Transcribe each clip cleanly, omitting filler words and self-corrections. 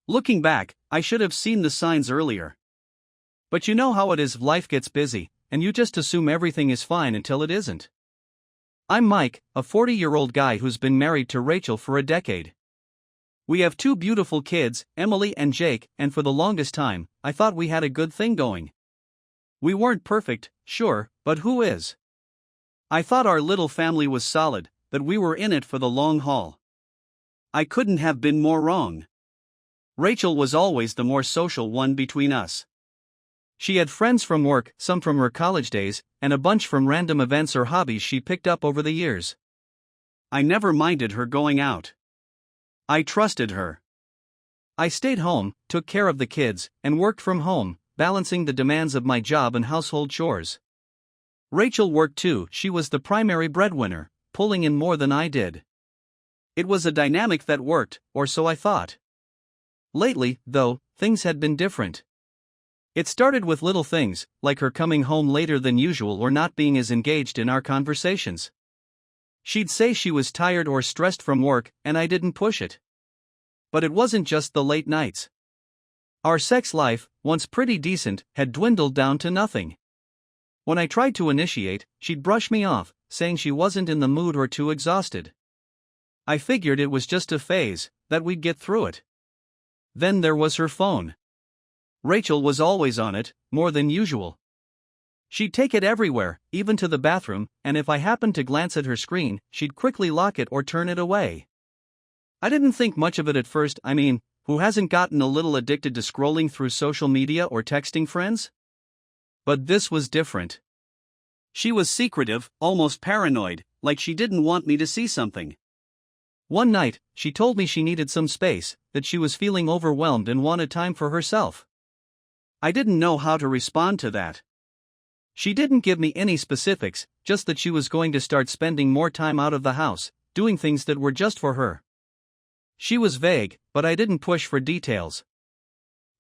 Looking back, I should have seen the signs earlier. But you know how it is, life gets busy, and you just assume everything is fine until it isn't. I'm Mike, a 40-year-old guy who's been married to Rachel for a decade. We have two beautiful kids, Emily and Jake, and for the longest time, I thought we had a good thing going. We weren't perfect, sure, but who is? I thought our little family was solid, that we were in it for the long haul. I couldn't have been more wrong. Rachel was always the more social one between us. She had friends from work, some from her college days, and a bunch from random events or hobbies she picked up over the years. I never minded her going out. I trusted her. I stayed home, took care of the kids, and worked from home, balancing the demands of my job and household chores. Rachel worked too. She was the primary breadwinner, pulling in more than I did. It was a dynamic that worked, or so I thought. Lately, though, things had been different. It started with little things, like her coming home later than usual or not being as engaged in our conversations. She'd say she was tired or stressed from work, and I didn't push it. But it wasn't just the late nights. Our sex life, once pretty decent, had dwindled down to nothing. When I tried to initiate, she'd brush me off, saying she wasn't in the mood or too exhausted. I figured it was just a phase, that we'd get through it. Then there was her phone. Rachel was always on it, more than usual. She'd take it everywhere, even to the bathroom, and if I happened to glance at her screen, she'd quickly lock it or turn it away. I didn't think much of it at first. Who hasn't gotten a little addicted to scrolling through social media or texting friends? But this was different. She was secretive, almost paranoid, like she didn't want me to see something. One night, she told me she needed some space, that she was feeling overwhelmed and wanted time for herself. I didn't know how to respond to that. She didn't give me any specifics, just that she was going to start spending more time out of the house, doing things that were just for her. She was vague, but I didn't push for details.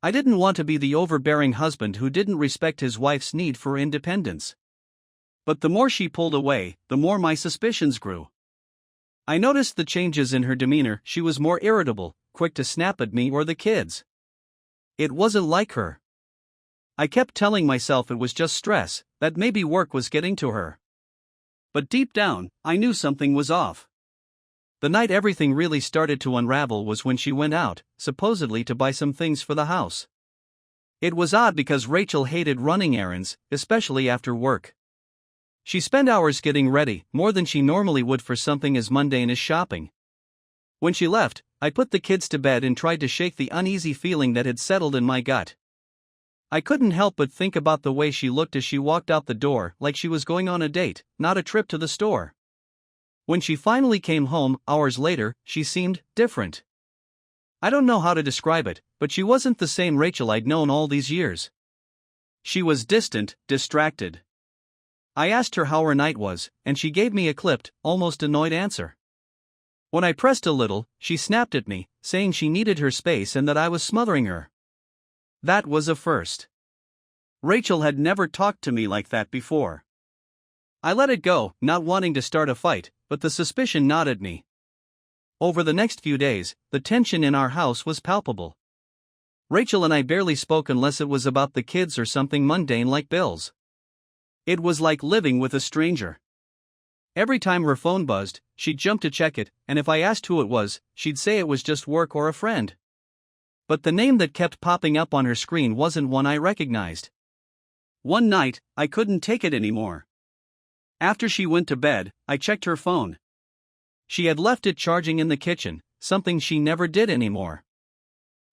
I didn't want to be the overbearing husband who didn't respect his wife's need for independence. But the more she pulled away, the more my suspicions grew. I noticed the changes in her demeanor. She was more irritable, quick to snap at me or the kids. It wasn't like her. I kept telling myself it was just stress, that maybe work was getting to her. But deep down, I knew something was off. The night everything really started to unravel was when she went out, supposedly to buy some things for the house. It was odd because Rachel hated running errands, especially after work. She spent hours getting ready, more than she normally would for something as mundane as shopping. When she left, I put the kids to bed and tried to shake the uneasy feeling that had settled in my gut. I couldn't help but think about the way she looked as she walked out the door, like she was going on a date, not a trip to the store. When she finally came home, hours later, she seemed different. I don't know how to describe it, but she wasn't the same Rachel I'd known all these years. She was distant, distracted. I asked her how her night was, and she gave me a clipped, almost annoyed answer. When I pressed a little, she snapped at me, saying she needed her space and that I was smothering her. That was a first. Rachel had never talked to me like that before. I let it go, not wanting to start a fight, but the suspicion gnawed at me. Over the next few days, the tension in our house was palpable. Rachel and I barely spoke unless it was about the kids or something mundane like bills. It was like living with a stranger. Every time her phone buzzed, she'd jump to check it, and if I asked who it was, she'd say it was just work or a friend. But the name that kept popping up on her screen wasn't one I recognized. One night, I couldn't take it anymore. After she went to bed, I checked her phone. She had left it charging in the kitchen, something she never did anymore.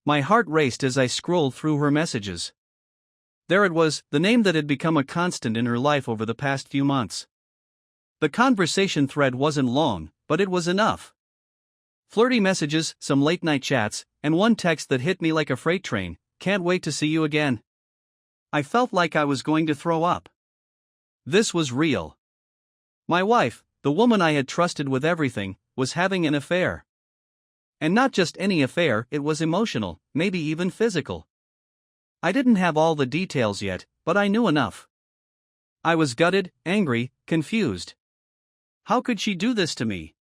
My heart raced as I scrolled through her messages. There it was, the name that had become a constant in her life over the past few months. The conversation thread wasn't long, but it was enough. Flirty messages, some late-night chats, and one text that hit me like a freight train: "Can't wait to see you again." I felt like I was going to throw up. This was real. My wife, the woman I had trusted with everything, was having an affair. And not just any affair, it was emotional, maybe even physical. I didn't have all the details yet, but I knew enough. I was gutted, angry, confused. How could she do this to me?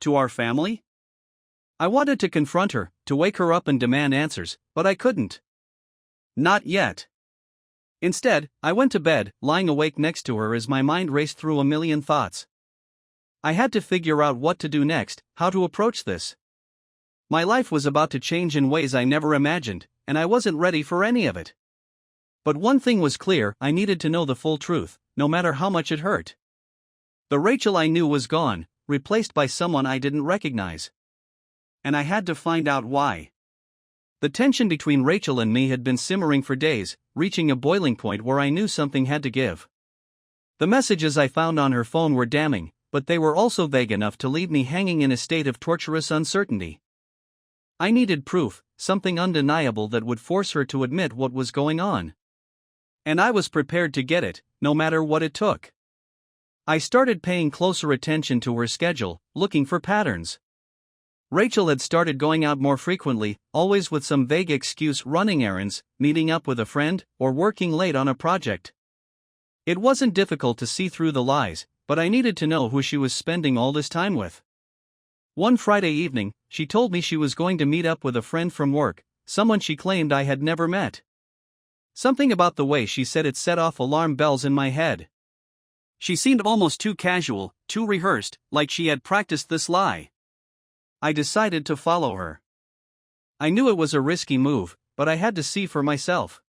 To our family? I wanted to confront her, to wake her up and demand answers, but I couldn't. Not yet. Instead, I went to bed, lying awake next to her as my mind raced through a million thoughts. I had to figure out what to do next, how to approach this. My life was about to change in ways I never imagined, and I wasn't ready for any of it. But one thing was clear: I needed to know the full truth, no matter how much it hurt. The Rachel I knew was gone, replaced by someone I didn't recognize. And I had to find out why. The tension between Rachel and me had been simmering for days, reaching a boiling point where I knew something had to give. The messages I found on her phone were damning, but they were also vague enough to leave me hanging in a state of torturous uncertainty. I needed proof, something undeniable that would force her to admit what was going on. And I was prepared to get it, no matter what it took. I started paying closer attention to her schedule, looking for patterns. Rachel had started going out more frequently, always with some vague excuse: running errands, meeting up with a friend, or working late on a project. It wasn't difficult to see through the lies, but I needed to know who she was spending all this time with. One Friday evening, she told me she was going to meet up with a friend from work, someone she claimed I had never met. Something about the way she said it set off alarm bells in my head. She seemed almost too casual, too rehearsed, like she had practiced this lie. I decided to follow her. I knew it was a risky move, but I had to see for myself.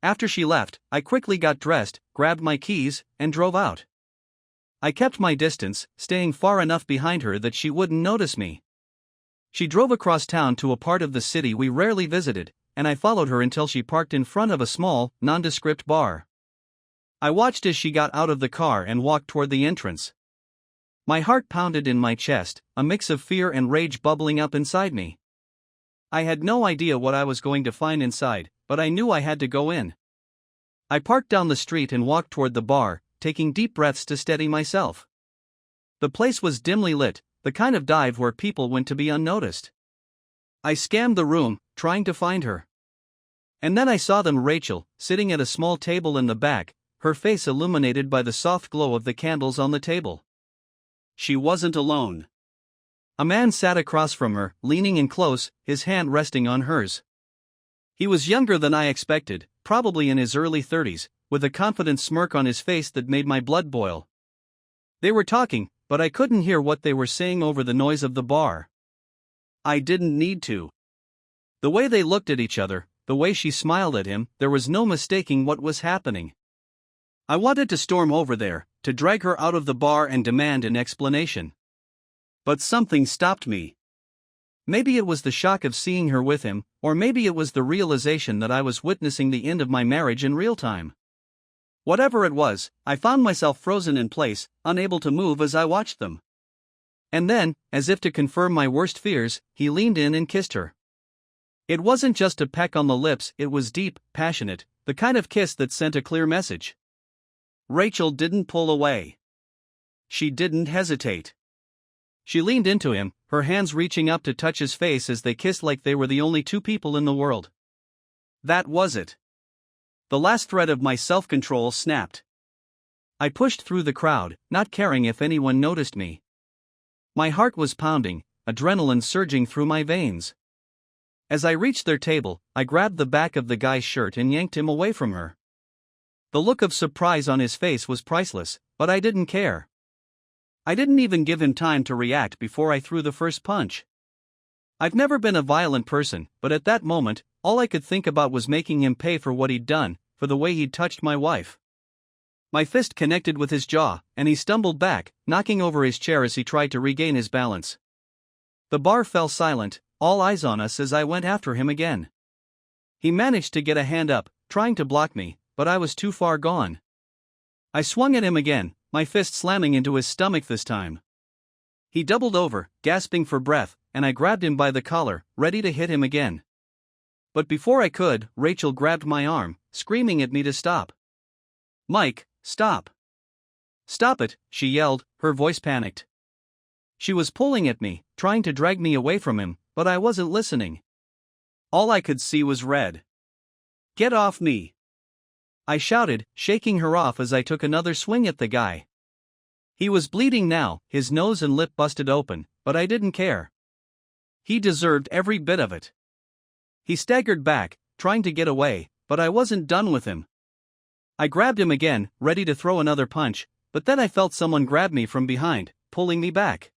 After she left, I quickly got dressed, grabbed my keys, and drove out. I kept my distance, staying far enough behind her that she wouldn't notice me. She drove across town to a part of the city we rarely visited, and I followed her until she parked in front of a small, nondescript bar. I watched as she got out of the car and walked toward the entrance. My heart pounded in my chest, a mix of fear and rage bubbling up inside me. I had no idea what I was going to find inside, but I knew I had to go in. I parked down the street and walked toward the bar, taking deep breaths to steady myself. The place was dimly lit, the kind of dive where people went to be unnoticed. I scanned the room, trying to find her. And then I saw them: Rachel, sitting at a small table in the back, her face illuminated by the soft glow of the candles on the table. She wasn't alone. A man sat across from her, leaning in close, his hand resting on hers. He was younger than I expected, probably in his early 30s, with a confident smirk on his face that made my blood boil. They were talking, but I couldn't hear what they were saying over the noise of the bar. I didn't need to. The way they looked at each other, the way she smiled at him, there was no mistaking what was happening. I wanted to storm over there, to drag her out of the bar and demand an explanation. But something stopped me. Maybe it was the shock of seeing her with him, or maybe it was the realization that I was witnessing the end of my marriage in real time. Whatever it was, I found myself frozen in place, unable to move as I watched them. And then, as if to confirm my worst fears, he leaned in and kissed her. It wasn't just a peck on the lips, it was deep, passionate, the kind of kiss that sent a clear message. Rachel didn't pull away. She didn't hesitate. She leaned into him, her hands reaching up to touch his face as they kissed like they were the only two people in the world. That was it. The last thread of my self-control snapped. I pushed through the crowd, not caring if anyone noticed me. My heart was pounding, adrenaline surging through my veins. As I reached their table, I grabbed the back of the guy's shirt and yanked him away from her. The look of surprise on his face was priceless, but I didn't care. I didn't even give him time to react before I threw the first punch. I've never been a violent person, but at that moment, all I could think about was making him pay for what he'd done, for the way he'd touched my wife. My fist connected with his jaw, and he stumbled back, knocking over his chair as he tried to regain his balance. The bar fell silent, all eyes on us as I went after him again. He managed to get a hand up, trying to block me, but I was too far gone. I swung at him again, my fist slamming into his stomach this time. He doubled over, gasping for breath, and I grabbed him by the collar, ready to hit him again. But before I could, Rachel grabbed my arm, screaming at me to stop. "Mike, stop. Stop it," she yelled, her voice panicked. She was pulling at me, trying to drag me away from him, but I wasn't listening. All I could see was red. "Get off me!" I shouted, shaking her off as I took another swing at the guy. He was bleeding now, his nose and lip busted open, but I didn't care. He deserved every bit of it. He staggered back, trying to get away, but I wasn't done with him. I grabbed him again, ready to throw another punch, but then I felt someone grab me from behind, pulling me back.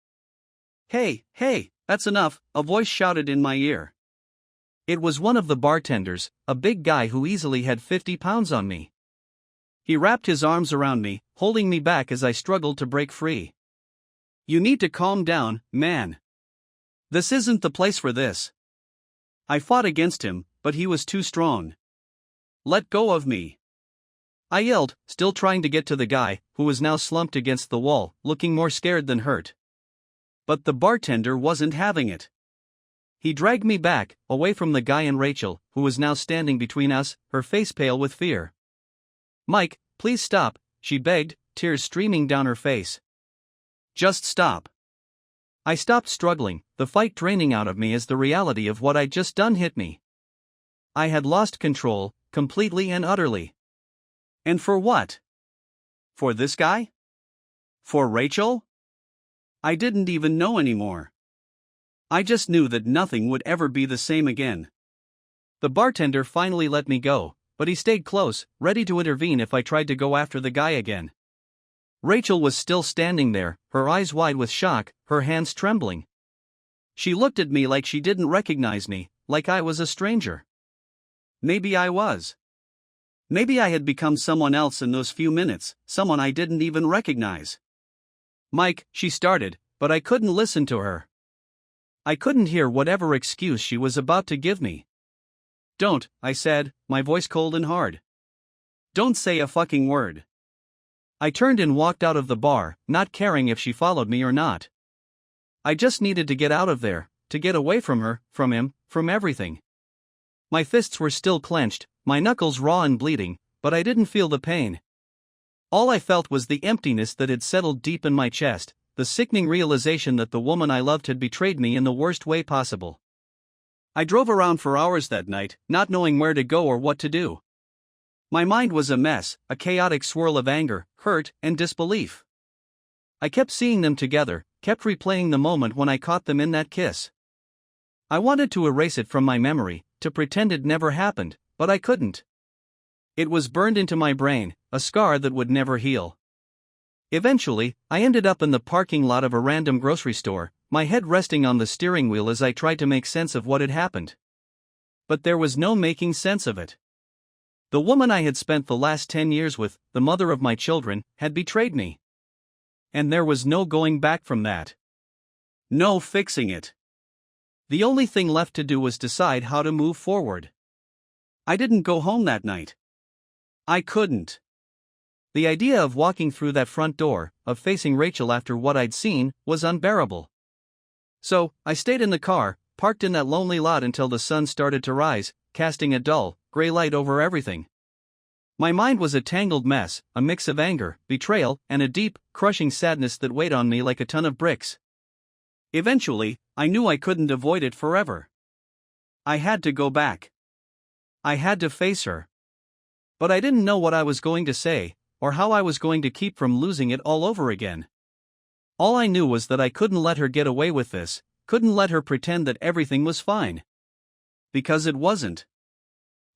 "Hey, hey, that's enough," a voice shouted in my ear. It was one of the bartenders, a big guy who easily had 50 pounds on me. He wrapped his arms around me, holding me back as I struggled to break free. "You need to calm down, man. This isn't the place for this." I fought against him, but he was too strong. "Let go of me," I yelled, still trying to get to the guy, who was now slumped against the wall, looking more scared than hurt. But the bartender wasn't having it. He dragged me back, away from the guy and Rachel, who was now standing between us, her face pale with fear. "Mike, please stop," she begged, tears streaming down her face. "Just stop." I stopped struggling, the fight draining out of me as the reality of what I'd just done hit me. I had lost control, completely and utterly. And for what? For this guy? For Rachel? I didn't even know anymore. I just knew that nothing would ever be the same again. The bartender finally let me go, but he stayed close, ready to intervene if I tried to go after the guy again. Rachel was still standing there, her eyes wide with shock, her hands trembling. She looked at me like she didn't recognize me, like I was a stranger. Maybe I was. Maybe I had become someone else in those few minutes, someone I didn't even recognize. "Mike," she started, but I couldn't listen to her. I couldn't hear whatever excuse she was about to give me. "Don't," I said, my voice cold and hard. "Don't say a fucking word." I turned and walked out of the bar, not caring if she followed me or not. I just needed to get out of there, to get away from her, from him, from everything. My fists were still clenched, my knuckles raw and bleeding, but I didn't feel the pain. All I felt was the emptiness that had settled deep in my chest, the sickening realization that the woman I loved had betrayed me in the worst way possible. I drove around for hours that night, not knowing where to go or what to do. My mind was a mess, a chaotic swirl of anger, hurt, and disbelief. I kept seeing them together, kept replaying the moment when I caught them in that kiss. I wanted to erase it from my memory, to pretend it never happened, but I couldn't. It was burned into my brain, a scar that would never heal. Eventually, I ended up in the parking lot of a random grocery store, my head resting on the steering wheel as I tried to make sense of what had happened. But there was no making sense of it. The woman I had spent the last 10 years with, the mother of my children, had betrayed me. And there was no going back from that. No fixing it. The only thing left to do was decide how to move forward. I didn't go home that night. I couldn't. The idea of walking through that front door, of facing Rachel after what I'd seen, was unbearable. So, I stayed in the car, parked in that lonely lot until the sun started to rise, casting a dull, gray light over everything. My mind was a tangled mess, a mix of anger, betrayal, and a deep, crushing sadness that weighed on me like a ton of bricks. Eventually, I knew I couldn't avoid it forever. I had to go back. I had to face her. But I didn't know what I was going to say, or how I was going to keep from losing it all over again. All I knew was that I couldn't let her get away with this, couldn't let her pretend that everything was fine. Because it wasn't.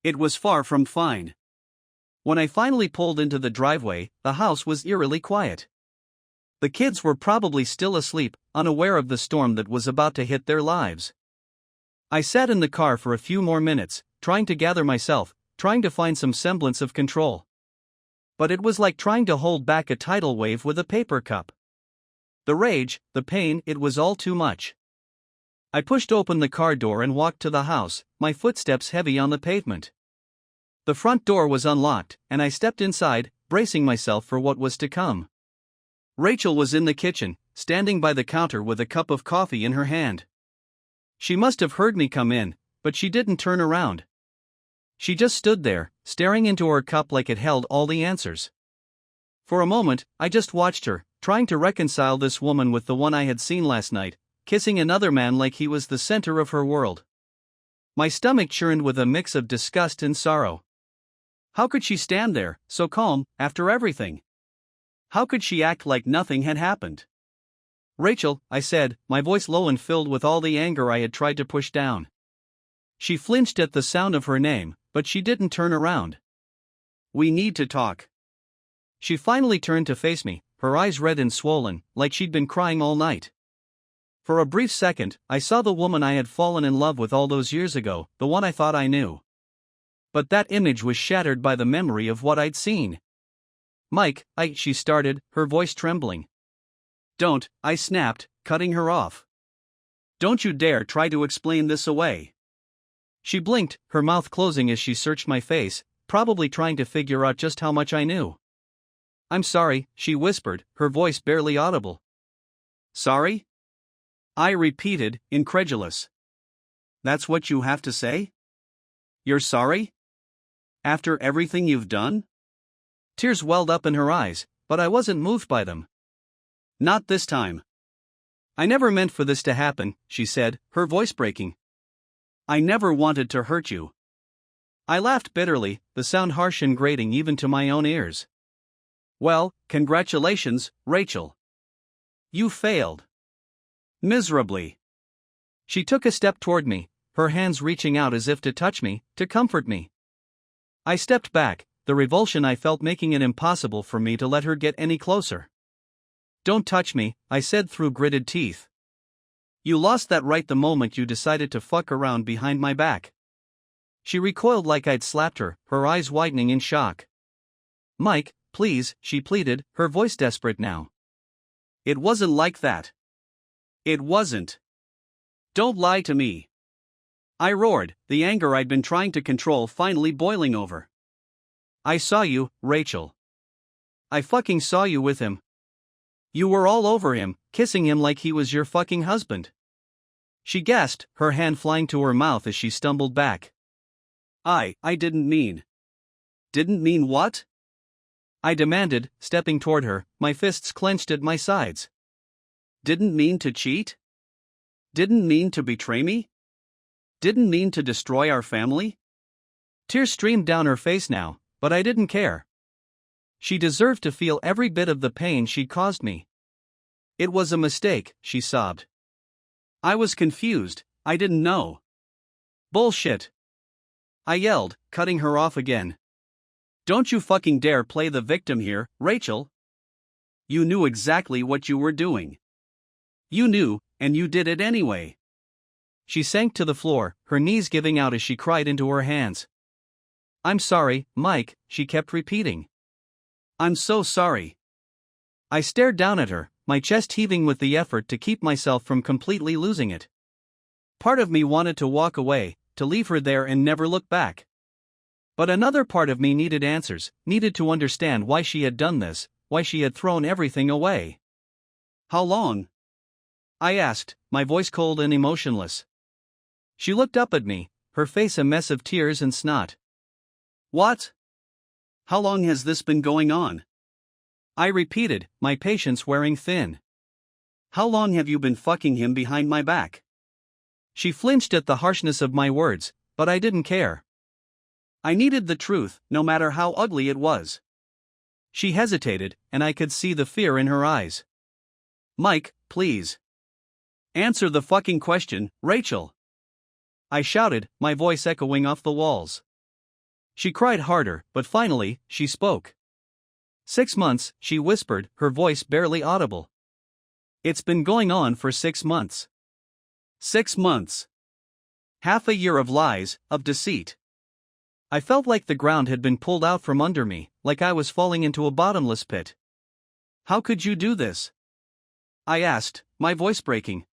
It was far from fine. When I finally pulled into the driveway, the house was eerily quiet. The kids were probably still asleep, unaware of the storm that was about to hit their lives. I sat in the car for a few more minutes, trying to gather myself, trying to find some semblance of control. But it was like trying to hold back a tidal wave with a paper cup. The rage, the pain, it was all too much. I pushed open the car door and walked to the house, my footsteps heavy on the pavement. The front door was unlocked, and I stepped inside, bracing myself for what was to come. Rachel was in the kitchen, standing by the counter with a cup of coffee in her hand. She must have heard me come in, but she didn't turn around. She just stood there, staring into her cup like it held all the answers. For a moment, I just watched her, trying to reconcile this woman with the one I had seen last night, kissing another man like he was the center of her world. My stomach churned with a mix of disgust and sorrow. How could she stand there, so calm, after everything? How could she act like nothing had happened? Rachel, I said, my voice low and filled with all the anger I had tried to push down. She flinched at the sound of her name, but she didn't turn around. We need to talk. She finally turned to face me, her eyes red and swollen, like she'd been crying all night. For a brief second, I saw the woman I had fallen in love with all those years ago, the one I thought I knew. But that image was shattered by the memory of what I'd seen. Mike, she started, her voice trembling. Don't, I snapped, cutting her off. Don't you dare try to explain this away. She blinked, her mouth closing as she searched my face, probably trying to figure out just how much I knew. I'm sorry, she whispered, her voice barely audible. Sorry? I repeated, incredulous. That's what you have to say? You're sorry? After everything you've done? Tears welled up in her eyes, but I wasn't moved by them. Not this time. I never meant for this to happen, she said, her voice breaking. I never wanted to hurt you. I laughed bitterly, the sound harsh and grating even to my own ears. Well, congratulations, Rachel. You failed. Miserably. She took a step toward me, her hands reaching out as if to touch me, to comfort me. I stepped back, the revulsion I felt making it impossible for me to let her get any closer. Don't touch me, I said through gritted teeth. You lost that right the moment you decided to fuck around behind my back. She recoiled like I'd slapped her, her eyes widening in shock. Mike, please, she pleaded, her voice desperate now. It wasn't like that. It wasn't. Don't lie to me. I roared, the anger I'd been trying to control finally boiling over. I saw you, Rachel. I fucking saw you with him. You were all over him, kissing him like he was your fucking husband. She gasped, her hand flying to her mouth as she stumbled back. I didn't mean. Didn't mean what? I demanded, stepping toward her, my fists clenched at my sides. Didn't mean to cheat? Didn't mean to betray me? Didn't mean to destroy our family? Tears streamed down her face now, but I didn't care. She deserved to feel every bit of the pain she'd caused me. It was a mistake, she sobbed. I was confused, I didn't know. Bullshit. I yelled, cutting her off again. Don't you fucking dare play the victim here, Rachel. You knew exactly what you were doing. You knew, and you did it anyway. She sank to the floor, her knees giving out as she cried into her hands. I'm sorry, Mike, she kept repeating. I'm so sorry. I stared down at her, my chest heaving with the effort to keep myself from completely losing it. Part of me wanted to walk away, to leave her there and never look back. But another part of me needed answers, needed to understand why she had done this, why she had thrown everything away. How long? I asked, my voice cold and emotionless. She looked up at me, her face a mess of tears and snot. What? How long has this been going on? I repeated, my patience wearing thin. How long have you been fucking him behind my back? She flinched at the harshness of my words, but I didn't care. I needed the truth, no matter how ugly it was. She hesitated, and I could see the fear in her eyes. Mike, please. Answer the fucking question, Rachel. I shouted, my voice echoing off the walls. She cried harder, but finally, she spoke. 6 months, she whispered, her voice barely audible. It's been going on for 6 months. 6 months. Half a year of lies, of deceit. I felt like the ground had been pulled out from under me, like I was falling into a bottomless pit. How could you do this? I asked, my voice breaking.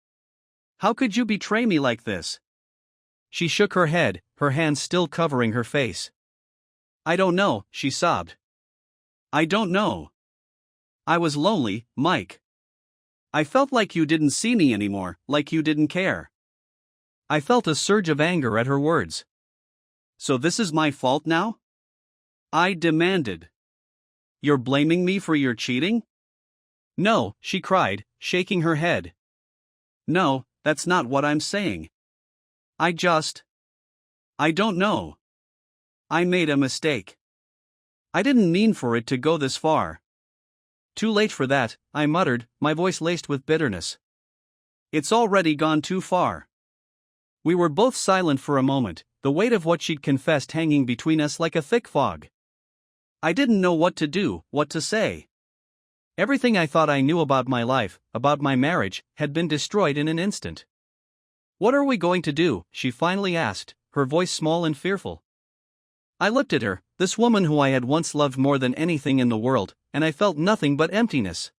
How could you betray me like this? She shook her head, her hands still covering her face. I don't know, she sobbed. I don't know. I was lonely, Mike. I felt like you didn't see me anymore, like you didn't care. I felt a surge of anger at her words. So this is my fault now? I demanded. You're blaming me for your cheating? No, she cried, shaking her head. No, that's not what I'm saying. I don't know. I made a mistake. I didn't mean for it to go this far. Too late for that, I muttered, my voice laced with bitterness. It's already gone too far. We were both silent for a moment, the weight of what she'd confessed hanging between us like a thick fog. I didn't know what to do, what to say. Everything I thought I knew about my life, about my marriage, had been destroyed in an instant. What are we going to do? She finally asked, her voice small and fearful. I looked at her, this woman who I had once loved more than anything in the world, and I felt nothing but emptiness.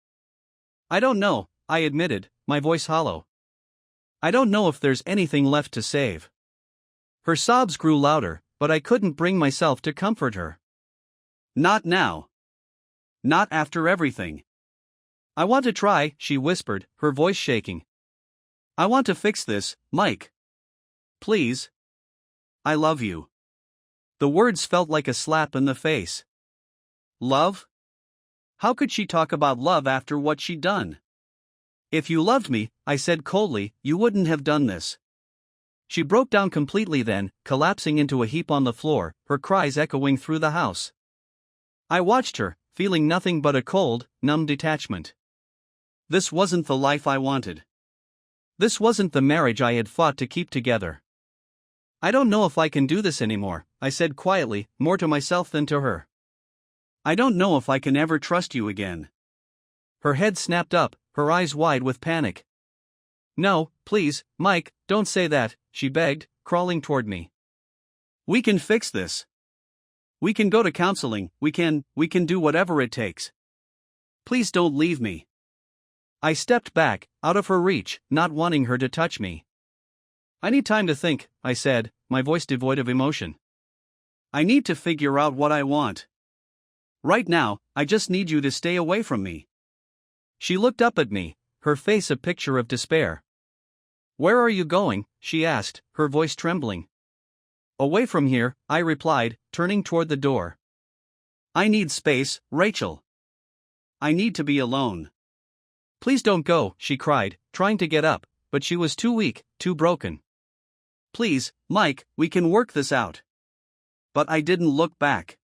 I don't know, I admitted, my voice hollow. I don't know if there's anything left to save. Her sobs grew louder, but I couldn't bring myself to comfort her. Not now. Not after everything. I want to try, she whispered, her voice shaking. I want to fix this, Mike. Please. I love you. The words felt like a slap in the face. Love? How could she talk about love after what she'd done? If you loved me, I said coldly, you wouldn't have done this. She broke down completely then, collapsing into a heap on the floor, her cries echoing through the house. I watched her, feeling nothing but a cold, numb detachment. This wasn't the life I wanted. This wasn't the marriage I had fought to keep together. I don't know if I can do this anymore, I said quietly, more to myself than to her. I don't know if I can ever trust you again. Her head snapped up, her eyes wide with panic. No, please, Mike, don't say that, she begged, crawling toward me. We can fix this. We can go to counseling, we can do whatever it takes. Please don't leave me. I stepped back, out of her reach, not wanting her to touch me. I need time to think, I said, my voice devoid of emotion. I need to figure out what I want. Right now, I just need you to stay away from me. She looked up at me, her face a picture of despair. Where are you going? She asked, her voice trembling. Away from here, I replied, turning toward the door. I need space, Rachel. I need to be alone. Please don't go, she cried, trying to get up, but she was too weak, too broken. Please, Mike, we can work this out. But I didn't look back.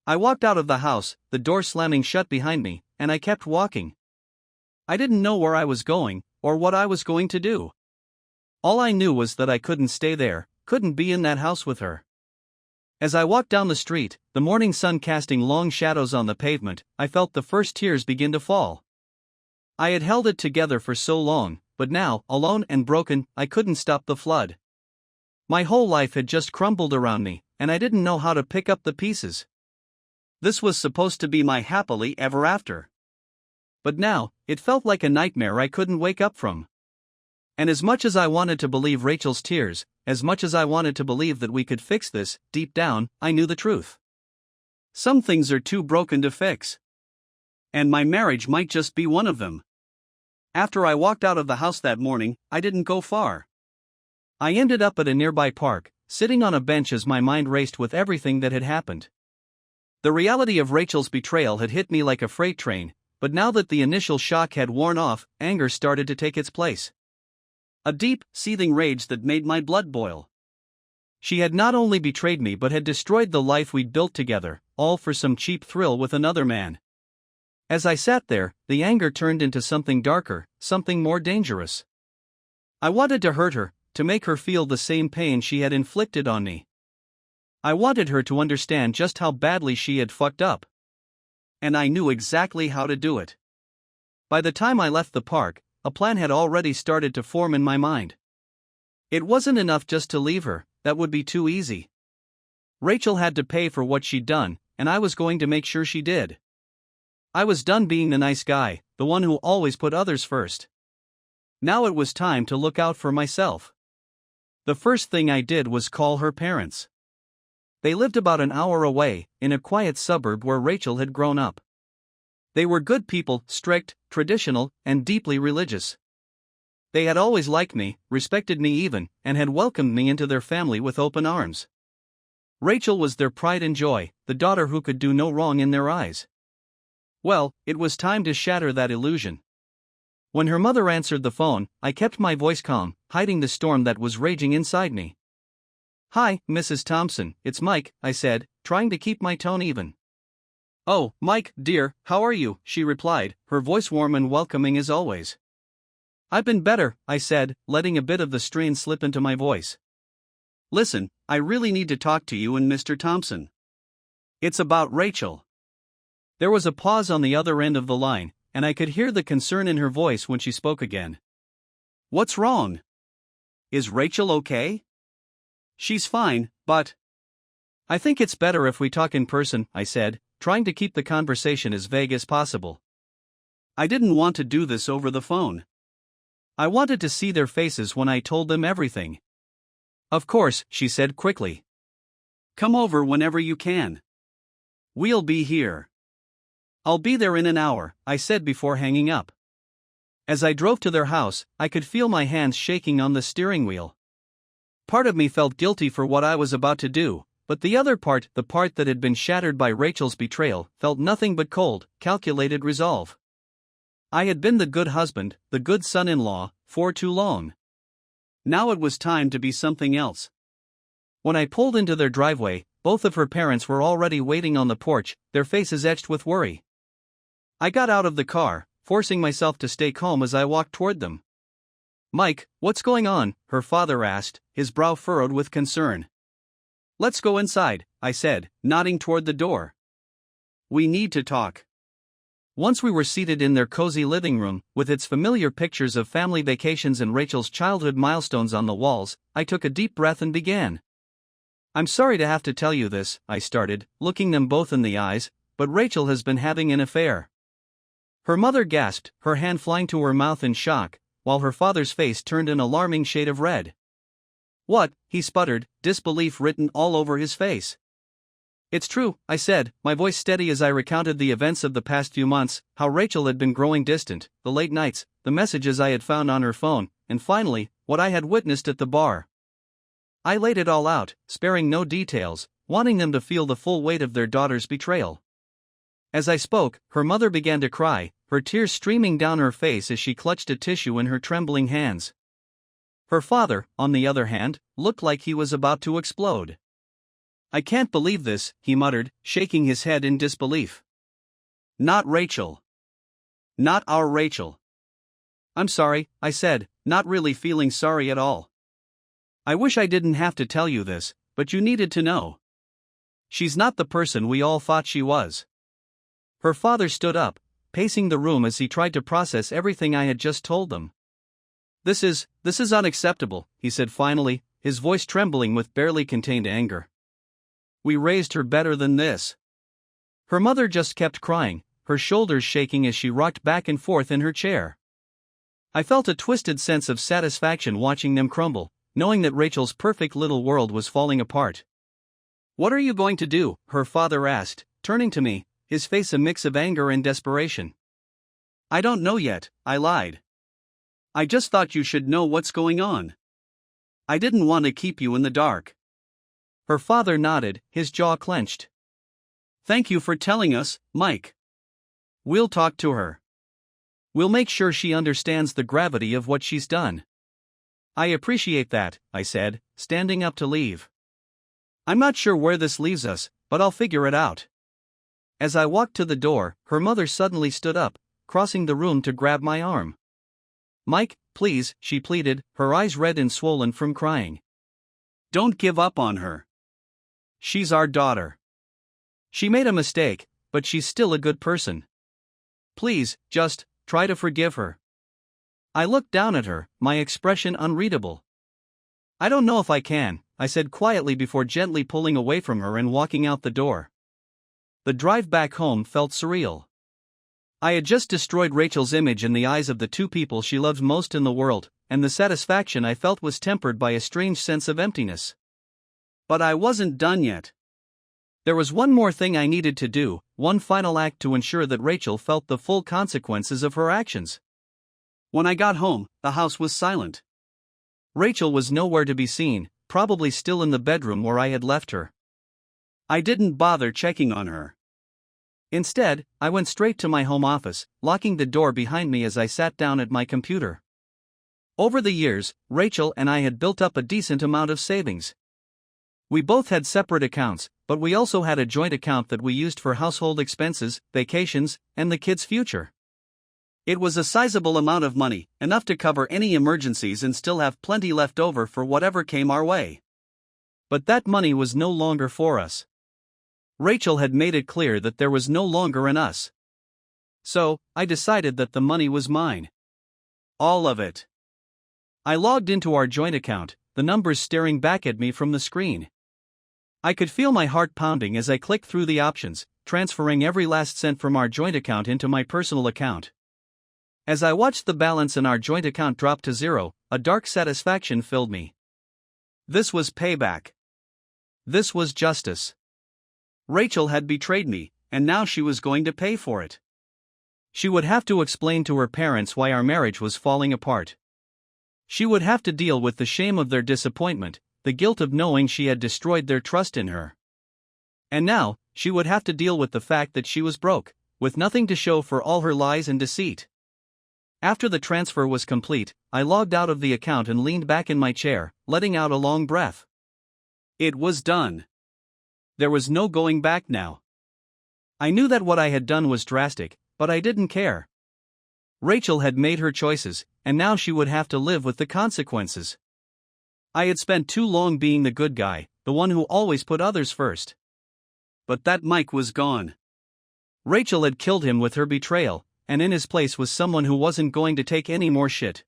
I walked out of the house, the door slamming shut behind me, and I kept walking. I didn't know where I was going, or what I was going to do. All I knew was that I couldn't stay there, couldn't be in that house with her. As I walked down the street, the morning sun casting long shadows on the pavement, I felt the first tears begin to fall. I had held it together for so long, but now, alone and broken, I couldn't stop the flood. My whole life had just crumbled around me, and I didn't know how to pick up the pieces. This was supposed to be my happily ever after. But now, it felt like a nightmare I couldn't wake up from. And as much as I wanted to believe Rachel's tears, as much as I wanted to believe that we could fix this, deep down, I knew the truth. Some things are too broken to fix. And my marriage might just be one of them. After I walked out of the house that morning, I didn't go far. I ended up at a nearby park, sitting on a bench as my mind raced with everything that had happened. The reality of Rachel's betrayal had hit me like a freight train, but now that the initial shock had worn off, anger started to take its place. A deep, seething rage that made my blood boil. She had not only betrayed me but had destroyed the life we'd built together, all for some cheap thrill with another man. As I sat there, the anger turned into something darker, something more dangerous. I wanted to hurt her, to make her feel the same pain she had inflicted on me. I wanted her to understand just how badly she had fucked up. And I knew exactly how to do it. By the time I left the park, a plan had already started to form in my mind. It wasn't enough just to leave her, that would be too easy. Rachel had to pay for what she'd done, and I was going to make sure she did. I was done being the nice guy, the one who always put others first. Now it was time to look out for myself. The first thing I did was call her parents. They lived about an hour away, in a quiet suburb where Rachel had grown up. They were good people, strict, traditional, and deeply religious. They had always liked me, respected me even, and had welcomed me into their family with open arms. Rachel was their pride and joy, the daughter who could do no wrong in their eyes. Well, it was time to shatter that illusion. When her mother answered the phone, I kept my voice calm, hiding the storm that was raging inside me. Hi, Mrs. Thompson, it's Mike, I said, trying to keep my tone even. "Oh, Mike, dear, how are you?" she replied, her voice warm and welcoming as always. "I've been better," I said, letting a bit of the strain slip into my voice. "Listen, I really need to talk to you and Mr. Thompson. It's about Rachel." There was a pause on the other end of the line, and I could hear the concern in her voice when she spoke again. "What's wrong? Is Rachel okay?" "She's fine, but—" "I think it's better if we talk in person," I said, trying to keep the conversation as vague as possible. I didn't want to do this over the phone. I wanted to see their faces when I told them everything. "Of course," she said quickly. "Come over whenever you can. We'll be here." "I'll be there in an hour," I said before hanging up. As I drove to their house, I could feel my hands shaking on the steering wheel. Part of me felt guilty for what I was about to do, but the other part, the part that had been shattered by Rachel's betrayal, felt nothing but cold, calculated resolve. I had been the good husband, the good son-in-law, for too long. Now it was time to be something else. When I pulled into their driveway, both of her parents were already waiting on the porch, their faces etched with worry. I got out of the car, forcing myself to stay calm as I walked toward them. "Mike, what's going on?" her father asked, his brow furrowed with concern. "Let's go inside," I said, nodding toward the door. "We need to talk." Once we were seated in their cozy living room, with its familiar pictures of family vacations and Rachel's childhood milestones on the walls, I took a deep breath and began. "I'm sorry to have to tell you this," I started, looking them both in the eyes, "but Rachel has been having an affair." Her mother gasped, her hand flying to her mouth in shock, while her father's face turned an alarming shade of red. "What?" he sputtered, disbelief written all over his face. "It's true," I said, my voice steady as I recounted the events of the past few months, how Rachel had been growing distant, the late nights, the messages I had found on her phone, and finally, what I had witnessed at the bar. I laid it all out, sparing no details, wanting them to feel the full weight of their daughter's betrayal. As I spoke, her mother began to cry, her tears streaming down her face as she clutched a tissue in her trembling hands. Her father, on the other hand, looked like he was about to explode. "I can't believe this," he muttered, shaking his head in disbelief. "Not Rachel. Not our Rachel." "I'm sorry," I said, not really feeling sorry at all. "I wish I didn't have to tell you this, but you needed to know. She's not the person we all thought she was." Her father stood up, pacing the room as he tried to process everything I had just told them. This is unacceptable," he said finally, his voice trembling with barely contained anger. "We raised her better than this." Her mother just kept crying, her shoulders shaking as she rocked back and forth in her chair. I felt a twisted sense of satisfaction watching them crumble, knowing that Rachel's perfect little world was falling apart. "What are you going to do?" her father asked, turning to me, his face a mix of anger and desperation. "I don't know yet," I lied. "I just thought you should know what's going on. I didn't want to keep you in the dark." Her father nodded, his jaw clenched. "Thank you for telling us, Mike. We'll talk to her. We'll make sure she understands the gravity of what she's done." "I appreciate that," I said, standing up to leave. "I'm not sure where this leaves us, but I'll figure it out." As I walked to the door, her mother suddenly stood up, crossing the room to grab my arm. "Mike, please," she pleaded, her eyes red and swollen from crying. "Don't give up on her. She's our daughter. She made a mistake, but she's still a good person. Please, just try to forgive her." I looked down at her, my expression unreadable. "I don't know if I can," I said quietly before gently pulling away from her and walking out the door. The drive back home felt surreal. I had just destroyed Rachel's image in the eyes of the two people she loved most in the world, and the satisfaction I felt was tempered by a strange sense of emptiness. But I wasn't done yet. There was one more thing I needed to do, one final act to ensure that Rachel felt the full consequences of her actions. When I got home, the house was silent. Rachel was nowhere to be seen, probably still in the bedroom where I had left her. I didn't bother checking on her. Instead, I went straight to my home office, locking the door behind me as I sat down at my computer. Over the years, Rachel and I had built up a decent amount of savings. We both had separate accounts, but we also had a joint account that we used for household expenses, vacations, and the kids' future. It was a sizable amount of money, enough to cover any emergencies and still have plenty left over for whatever came our way. But that money was no longer for us. Rachel had made it clear that there was no longer an us. So, I decided that the money was mine. All of it. I logged into our joint account, the numbers staring back at me from the screen. I could feel my heart pounding as I clicked through the options, transferring every last cent from our joint account into my personal account. As I watched the balance in our joint account drop to zero, a dark satisfaction filled me. This was payback. This was justice. Rachel had betrayed me, and now she was going to pay for it. She would have to explain to her parents why our marriage was falling apart. She would have to deal with the shame of their disappointment, the guilt of knowing she had destroyed their trust in her. And now, she would have to deal with the fact that she was broke, with nothing to show for all her lies and deceit. After the transfer was complete, I logged out of the account and leaned back in my chair, letting out a long breath. It was done. There was no going back now. I knew that what I had done was drastic, but I didn't care. Rachel had made her choices, and now she would have to live with the consequences. I had spent too long being the good guy, the one who always put others first. But that Mike was gone. Rachel had killed him with her betrayal, and in his place was someone who wasn't going to take any more shit.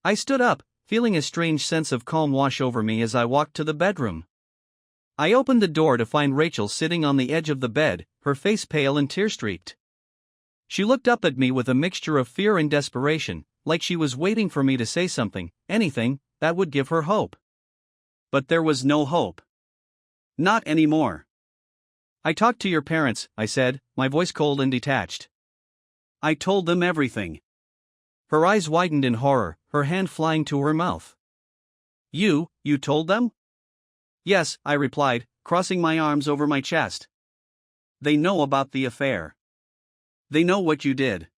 I stood up, feeling a strange sense of calm wash over me as I walked to the bedroom. I opened the door to find Rachel sitting on the edge of the bed, her face pale and tear-streaked. She looked up at me with a mixture of fear and desperation, like she was waiting for me to say something, anything, that would give her hope. But there was no hope. Not anymore. I talked to your parents, I said, my voice cold and detached. I told them everything. Her eyes widened in horror, her hand flying to her mouth. You told them? Yes, I replied, crossing my arms over my chest. They know about the affair. They know what you did.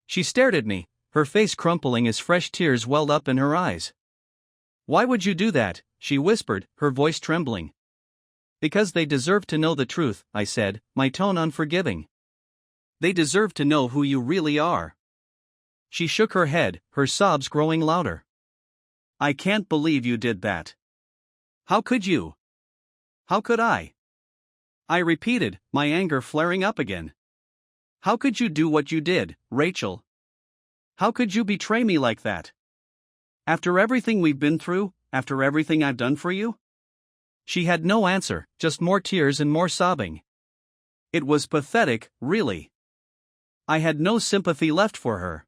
She stared at me, her face crumpling as fresh tears welled up in her eyes. Why would you do that? She whispered, her voice trembling. Because they deserve to know the truth, I said, my tone unforgiving. They deserve to know who you really are. She shook her head, her sobs growing louder. I can't believe you did that. How could you? How could I? I repeated, my anger flaring up again. How could you do what you did, Rachel? How could you betray me like that? After everything we've been through, after everything I've done for you? She had no answer, just more tears and more sobbing. It was pathetic, really. I had no sympathy left for her.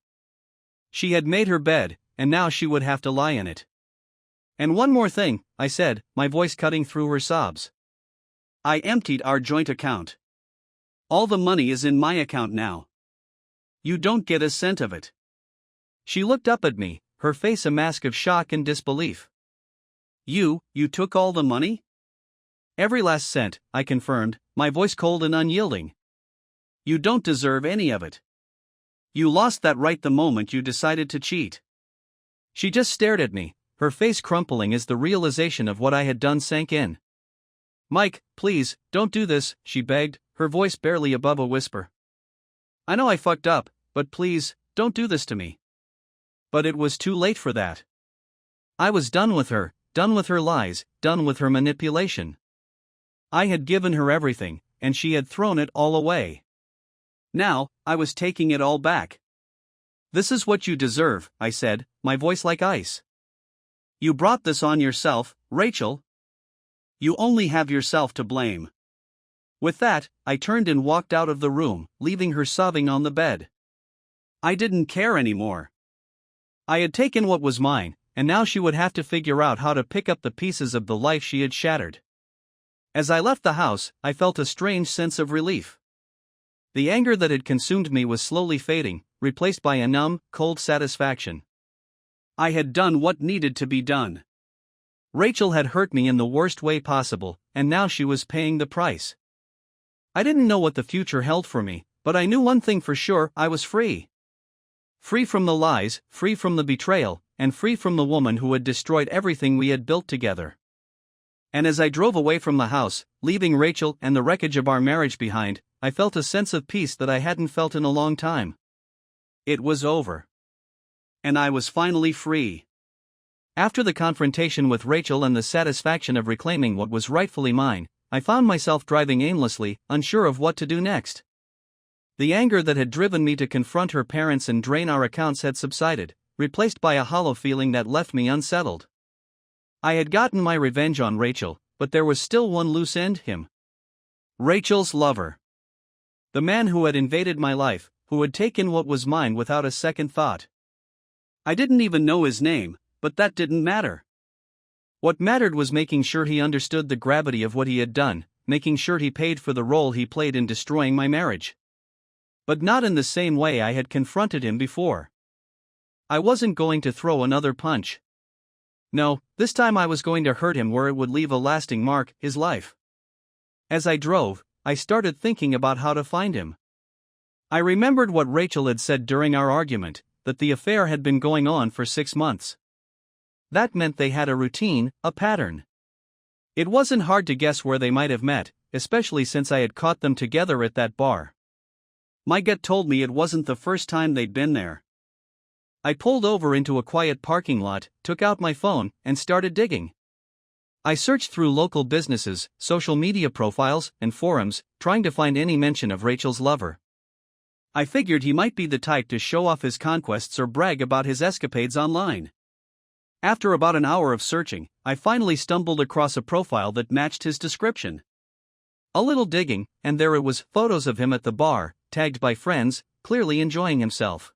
She had made her bed, and now she would have to lie in it. And one more thing, I said, my voice cutting through her sobs. I emptied our joint account. All the money is in my account now. You don't get a cent of it. She looked up at me, her face a mask of shock and disbelief. You took all the money? Every last cent, I confirmed, my voice cold and unyielding. You don't deserve any of it. You lost that right the moment you decided to cheat. She just stared at me, her face crumpling as the realization of what I had done sank in. Mike, please, don't do this, she begged, her voice barely above a whisper. I know I fucked up, but please, don't do this to me. But it was too late for that. I was done with her lies, done with her manipulation. I had given her everything, and she had thrown it all away. Now, I was taking it all back. This is what you deserve, I said, my voice like ice. You brought this on yourself, Rachel. You only have yourself to blame. With that, I turned and walked out of the room, leaving her sobbing on the bed. I didn't care anymore. I had taken what was mine, and now she would have to figure out how to pick up the pieces of the life she had shattered. As I left the house, I felt a strange sense of relief. The anger that had consumed me was slowly fading, replaced by a numb, cold satisfaction. I had done what needed to be done. Rachel had hurt me in the worst way possible, and now she was paying the price. I didn't know what the future held for me, but I knew one thing for sure, I was free. Free from the lies, free from the betrayal, and free from the woman who had destroyed everything we had built together. And as I drove away from the house, leaving Rachel and the wreckage of our marriage behind, I felt a sense of peace that I hadn't felt in a long time. It was over. And I was finally free. After the confrontation with Rachel and the satisfaction of reclaiming what was rightfully mine, I found myself driving aimlessly, unsure of what to do next. The anger that had driven me to confront her parents and drain our accounts had subsided, replaced by a hollow feeling that left me unsettled. I had gotten my revenge on Rachel, but there was still one loose end: him. Rachel's lover. The man who had invaded my life, who had taken what was mine without a second thought. I didn't even know his name, but that didn't matter. What mattered was making sure he understood the gravity of what he had done, making sure he paid for the role he played in destroying my marriage. But not in the same way I had confronted him before. I wasn't going to throw another punch. No, this time I was going to hurt him where it would leave a lasting mark: his life. As I drove, I started thinking about how to find him. I remembered what Rachel had said during our argument, that the affair had been going on for 6 months. That meant they had a routine, a pattern. It wasn't hard to guess where they might have met, especially since I had caught them together at that bar. My gut told me it wasn't the first time they'd been there. I pulled over into a quiet parking lot, took out my phone, and started digging. I searched through local businesses, social media profiles, and forums, trying to find any mention of Rachel's lover. I figured he might be the type to show off his conquests or brag about his escapades online. After about an hour of searching, I finally stumbled across a profile that matched his description. A little digging, and there it was: photos of him at the bar, tagged by friends, clearly enjoying himself.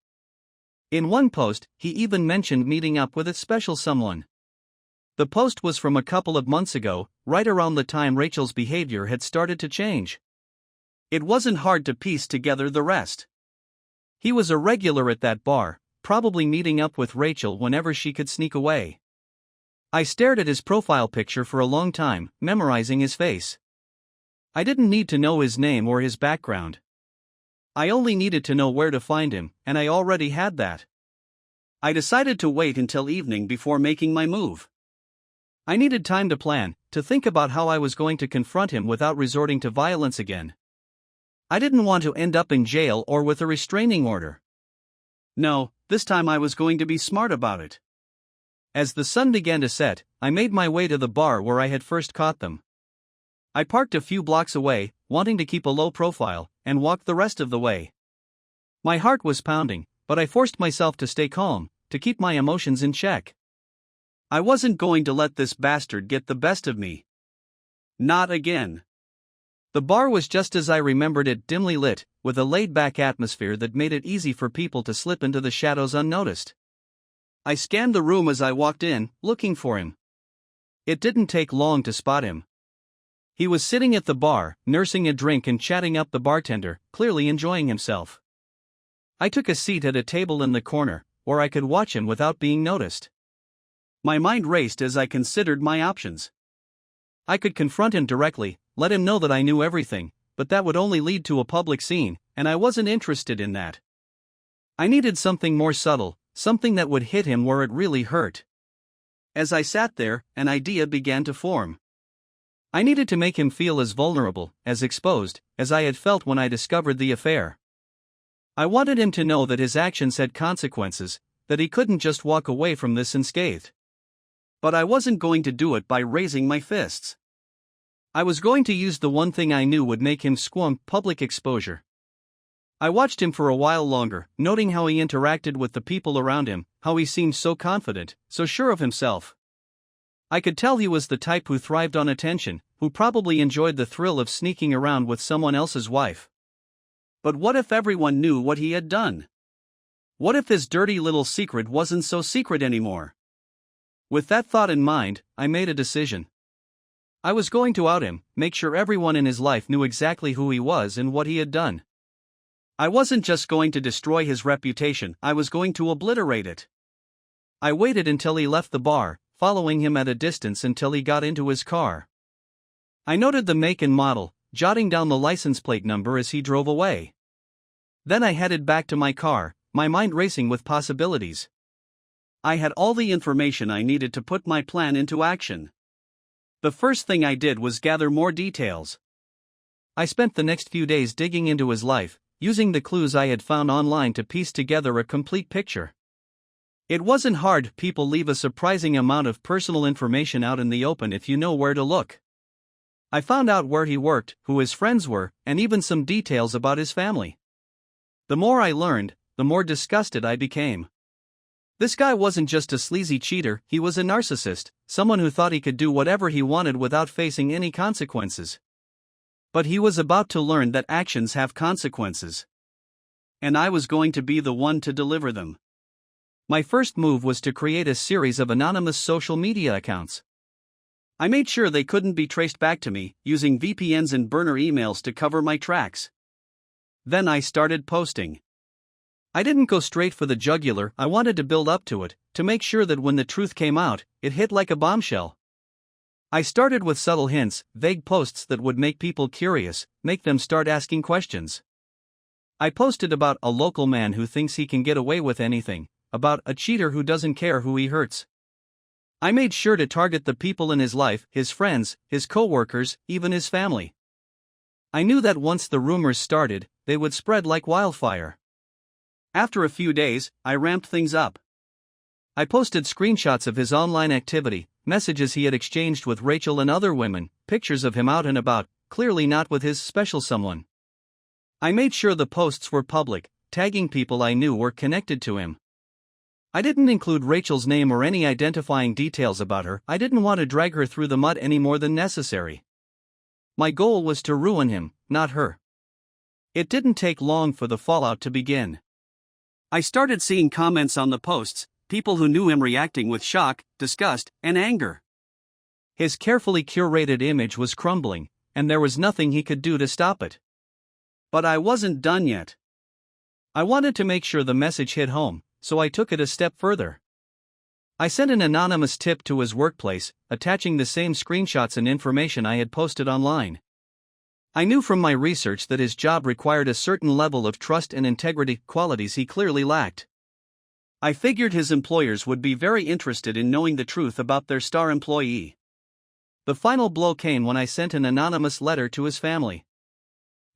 In one post, he even mentioned meeting up with a special someone. The post was from a couple of months ago, right around the time Rachel's behavior had started to change. It wasn't hard to piece together the rest. He was a regular at that bar, probably meeting up with Rachel whenever she could sneak away. I stared at his profile picture for a long time, memorizing his face. I didn't need to know his name or his background. I only needed to know where to find him, and I already had that. I decided to wait until evening before making my move. I needed time to plan, to think about how I was going to confront him without resorting to violence again. I didn't want to end up in jail or with a restraining order. No, this time I was going to be smart about it. As the sun began to set, I made my way to the bar where I had first caught them. I parked a few blocks away, wanting to keep a low profile, and walked the rest of the way. My heart was pounding, but I forced myself to stay calm, to keep my emotions in check. I wasn't going to let this bastard get the best of me. Not again. The bar was just as I remembered it: dimly lit, with a laid-back atmosphere that made it easy for people to slip into the shadows unnoticed. I scanned the room as I walked in, looking for him. It didn't take long to spot him. He was sitting at the bar, nursing a drink and chatting up the bartender, clearly enjoying himself. I took a seat at a table in the corner, where I could watch him without being noticed. My mind raced as I considered my options. I could confront him directly, let him know that I knew everything, but that would only lead to a public scene, and I wasn't interested in that. I needed something more subtle, something that would hit him where it really hurt. As I sat there, an idea began to form. I needed to make him feel as vulnerable, as exposed, as I had felt when I discovered the affair. I wanted him to know that his actions had consequences, that he couldn't just walk away from this unscathed. But I wasn't going to do it by raising my fists. I was going to use the one thing I knew would make him squirm: public exposure. I watched him for a while longer, noting how he interacted with the people around him, how he seemed so confident, so sure of himself. I could tell he was the type who thrived on attention, who probably enjoyed the thrill of sneaking around with someone else's wife. But what if everyone knew what he had done? What if his dirty little secret wasn't so secret anymore? With that thought in mind, I made a decision. I was going to out him, make sure everyone in his life knew exactly who he was and what he had done. I wasn't just going to destroy his reputation, I was going to obliterate it. I waited until he left the bar, following him at a distance until he got into his car. I noted the make and model, jotting down the license plate number as he drove away. Then I headed back to my car, my mind racing with possibilities. I had all the information I needed to put my plan into action. The first thing I did was gather more details. I spent the next few days digging into his life, using the clues I had found online to piece together a complete picture. It wasn't hard. People leave a surprising amount of personal information out in the open if you know where to look. I found out where he worked, who his friends were, and even some details about his family. The more I learned, the more disgusted I became. This guy wasn't just a sleazy cheater, he was a narcissist, someone who thought he could do whatever he wanted without facing any consequences. But he was about to learn that actions have consequences. And I was going to be the one to deliver them. My first move was to create a series of anonymous social media accounts. I made sure they couldn't be traced back to me, using VPNs and burner emails to cover my tracks. Then I started posting. I didn't go straight for the jugular. I wanted to build up to it, to make sure that when the truth came out, it hit like a bombshell. I started with subtle hints, vague posts that would make people curious, make them start asking questions. I posted about a local man who thinks he can get away with anything, about a cheater who doesn't care who he hurts. I made sure to target the people in his life, his friends, his co-workers, even his family. I knew that once the rumors started, they would spread like wildfire. After a few days, I ramped things up. I posted screenshots of his online activity, messages he had exchanged with Rachel and other women, pictures of him out and about, clearly not with his special someone. I made sure the posts were public, tagging people I knew were connected to him. I didn't include Rachel's name or any identifying details about her. I didn't want to drag her through the mud any more than necessary. My goal was to ruin him, not her. It didn't take long for the fallout to begin. I started seeing comments on the posts, people who knew him reacting with shock, disgust, and anger. His carefully curated image was crumbling, and there was nothing he could do to stop it. But I wasn't done yet. I wanted to make sure the message hit home, so I took it a step further. I sent an anonymous tip to his workplace, attaching the same screenshots and information I had posted online. I knew from my research that his job required a certain level of trust and integrity, qualities he clearly lacked. I figured his employers would be very interested in knowing the truth about their star employee. The final blow came when I sent an anonymous letter to his family.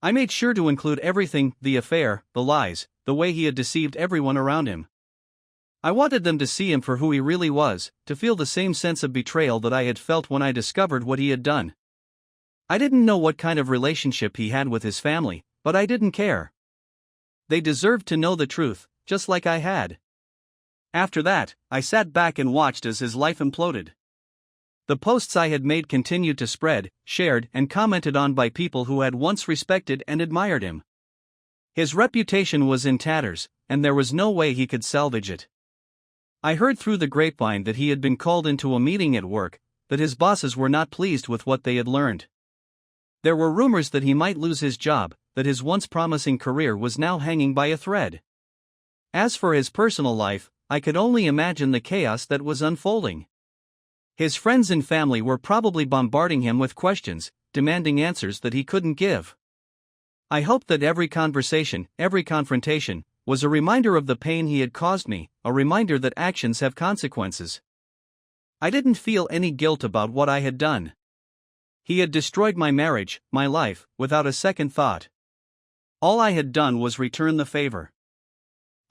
I made sure to include everything, the affair, the lies, the way he had deceived everyone around him. I wanted them to see him for who he really was, to feel the same sense of betrayal that I had felt when I discovered what he had done. I didn't know what kind of relationship he had with his family, but I didn't care. They deserved to know the truth, just like I had. After that, I sat back and watched as his life imploded. The posts I had made continued to spread, shared, and commented on by people who had once respected and admired him. His reputation was in tatters, and there was no way he could salvage it. I heard through the grapevine that he had been called into a meeting at work, that his bosses were not pleased with what they had learned. There were rumors that he might lose his job, that his once promising career was now hanging by a thread. As for his personal life, I could only imagine the chaos that was unfolding. His friends and family were probably bombarding him with questions, demanding answers that he couldn't give. I hoped that every conversation, every confrontation, was a reminder of the pain he had caused me, a reminder that actions have consequences. I didn't feel any guilt about what I had done. He had destroyed my marriage, my life, without a second thought. All I had done was return the favor.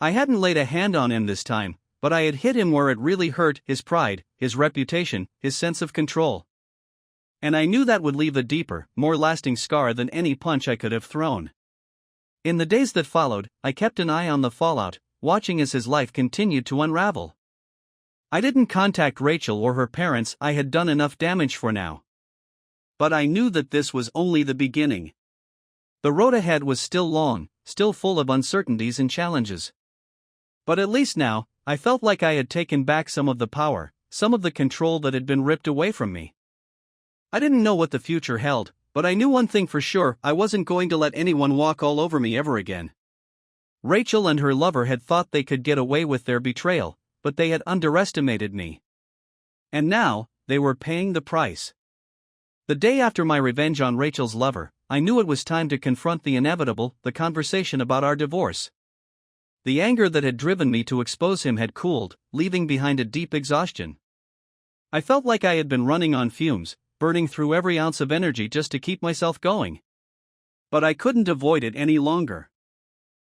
I hadn't laid a hand on him this time, but I had hit him where it really hurt, his pride, his reputation, his sense of control. And I knew that would leave a deeper, more lasting scar than any punch I could have thrown. In the days that followed, I kept an eye on the fallout, watching as his life continued to unravel. I didn't contact Rachel or her parents. I had done enough damage for now. But I knew that this was only the beginning. The road ahead was still long, still full of uncertainties and challenges. But at least now, I felt like I had taken back some of the power, some of the control that had been ripped away from me. I didn't know what the future held, but I knew one thing for sure: I wasn't going to let anyone walk all over me ever again. Rachel and her lover had thought they could get away with their betrayal, but they had underestimated me. And now, they were paying the price. The day after my revenge on Rachel's lover, I knew it was time to confront the inevitable, the conversation about our divorce. The anger that had driven me to expose him had cooled, leaving behind a deep exhaustion. I felt like I had been running on fumes, burning through every ounce of energy just to keep myself going. But I couldn't avoid it any longer.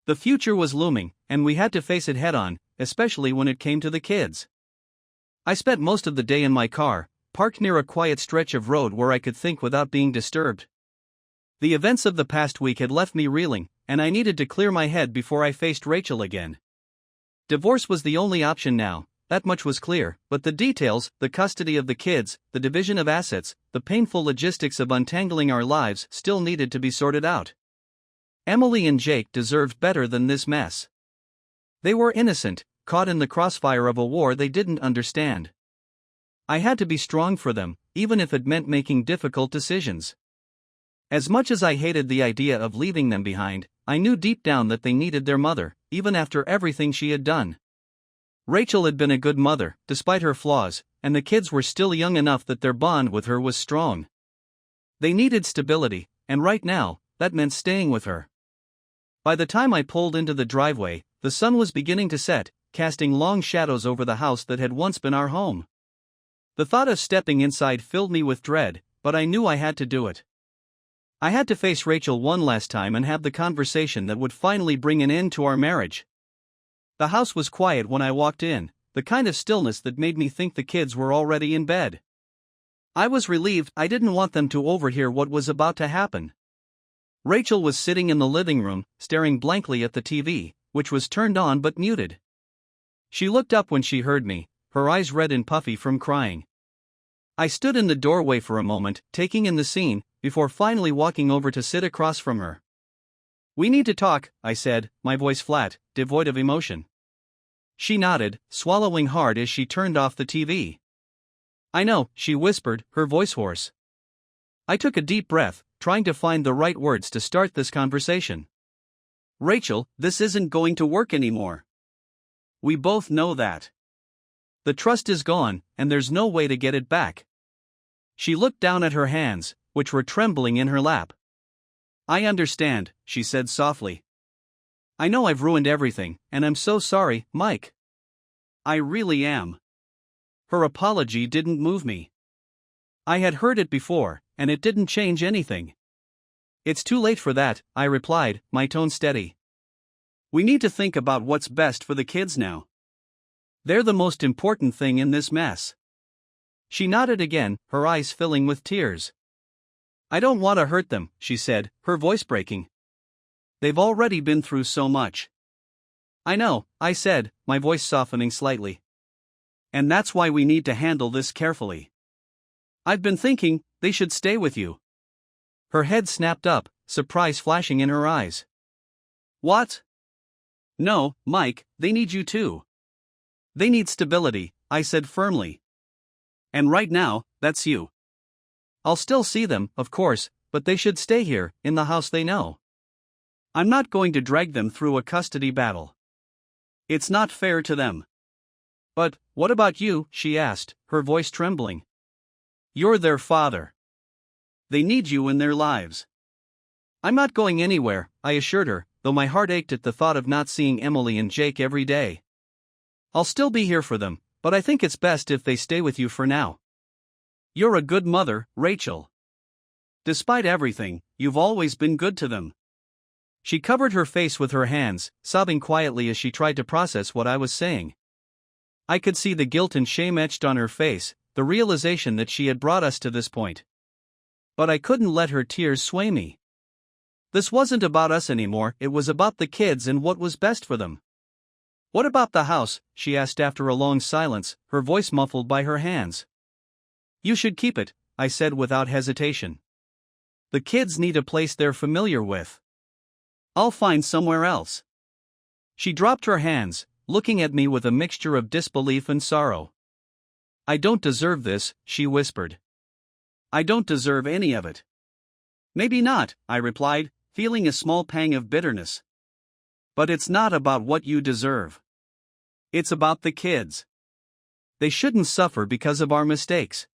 The future was looming, and we had to face it head-on, especially when it came to the kids. I spent most of the day in my car, parked near a quiet stretch of road where I could think without being disturbed. The events of the past week had left me reeling, and I needed to clear my head before I faced Rachel again. Divorce was the only option now, that much was clear, but the details, the custody of the kids, the division of assets, the painful logistics of untangling our lives still needed to be sorted out. Emily and Jake deserved better than this mess. They were innocent, caught in the crossfire of a war they didn't understand. I had to be strong for them, even if it meant making difficult decisions. As much as I hated the idea of leaving them behind, I knew deep down that they needed their mother, even after everything she had done. Rachel had been a good mother, despite her flaws, and the kids were still young enough that their bond with her was strong. They needed stability, and right now, that meant staying with her. By the time I pulled into the driveway, the sun was beginning to set, casting long shadows over the house that had once been our home. The thought of stepping inside filled me with dread, but I knew I had to do it. I had to face Rachel one last time and have the conversation that would finally bring an end to our marriage. The house was quiet when I walked in, the kind of stillness that made me think the kids were already in bed. I was relieved. I didn't want them to overhear what was about to happen. Rachel was sitting in the living room, staring blankly at the TV, which was turned on but muted. She looked up when she heard me, her eyes red and puffy from crying. I stood in the doorway for a moment, taking in the scene, before finally walking over to sit across from her. "We need to talk," I said, my voice flat, devoid of emotion. She nodded, swallowing hard as she turned off the TV. "I know," she whispered, her voice hoarse. I took a deep breath, trying to find the right words to start this conversation. "Rachel, this isn't going to work anymore. We both know that. The trust is gone, and there's no way to get it back." She looked down at her hands, which were trembling in her lap. "I understand," she said softly. "I know I've ruined everything, and I'm so sorry, Mike. I really am." Her apology didn't move me. I had heard it before, and it didn't change anything. "It's too late for that," I replied, my tone steady. "We need to think about what's best for the kids now. They're the most important thing in this mess." She nodded again, her eyes filling with tears. "I don't want to hurt them," she said, her voice breaking. "They've already been through so much." "I know," I said, my voice softening slightly. "And that's why we need to handle this carefully. I've been thinking, they should stay with you." Her head snapped up, surprise flashing in her eyes. "What?" "No, Mike, they need you too. They need stability," I said firmly. "And right now, that's you. I'll still see them, of course, but they should stay here, in the house they know. I'm not going to drag them through a custody battle. It's not fair to them." "But, what about you?" she asked, her voice trembling. "You're their father. They need you in their lives." "I'm not going anywhere," I assured her, though my heart ached at the thought of not seeing Emily and Jake every day. "I'll still be here for them, but I think it's best if they stay with you for now. You're a good mother, Rachel. Despite everything, you've always been good to them." She covered her face with her hands, sobbing quietly as she tried to process what I was saying. I could see the guilt and shame etched on her face, the realization that she had brought us to this point. But I couldn't let her tears sway me. This wasn't about us anymore, it was about the kids and what was best for them. "What about the house?" she asked after a long silence, her voice muffled by her hands. "You should keep it," I said without hesitation. "The kids need a place they're familiar with. I'll find somewhere else." She dropped her hands, looking at me with a mixture of disbelief and sorrow. "I don't deserve this," she whispered. "I don't deserve any of it." "Maybe not," I replied, feeling a small pang of bitterness. "But it's not about what you deserve. It's about the kids. They shouldn't suffer because of our mistakes."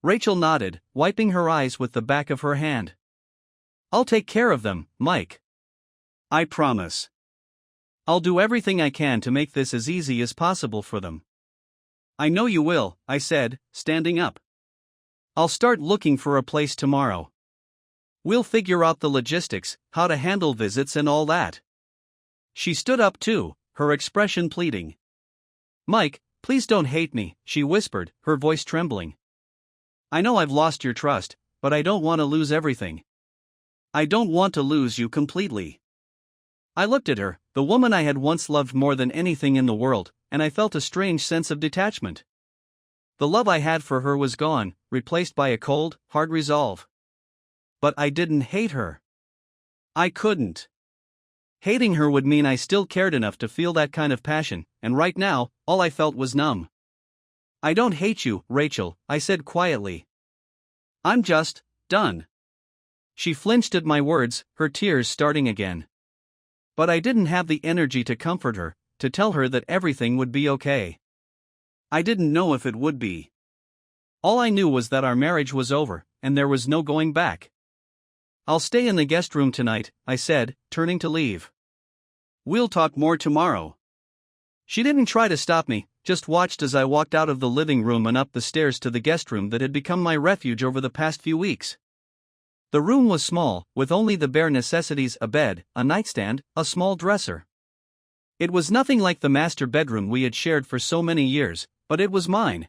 Rachel nodded, wiping her eyes with the back of her hand. "I'll take care of them, Mike. I promise. I'll do everything I can to make this as easy as possible for them." "I know you will," I said, standing up. I'll start looking for a place tomorrow. We'll figure out the logistics, how to handle visits and all that. She stood up too, her expression pleading. Mike, please don't hate me, she whispered, her voice trembling. I know I've lost your trust, but I don't want to lose everything. I don't want to lose you completely. I looked at her, the woman I had once loved more than anything in the world, and I felt a strange sense of detachment. The love I had for her was gone, replaced by a cold, hard resolve. But I didn't hate her. I couldn't. Hating her would mean I still cared enough to feel that kind of passion, and right now, all I felt was numb. I don't hate you, Rachel, I said quietly. I'm just done. She flinched at my words, her tears starting again. But I didn't have the energy to comfort her, to tell her that everything would be okay. I didn't know if it would be. All I knew was that our marriage was over, and there was no going back. I'll stay in the guest room tonight, I said, turning to leave. We'll talk more tomorrow. She didn't try to stop me, just watched as I walked out of the living room and up the stairs to the guest room that had become my refuge over the past few weeks. The room was small, with only the bare necessities: a bed, a nightstand, a small dresser. It was nothing like the master bedroom we had shared for so many years, but it was mine.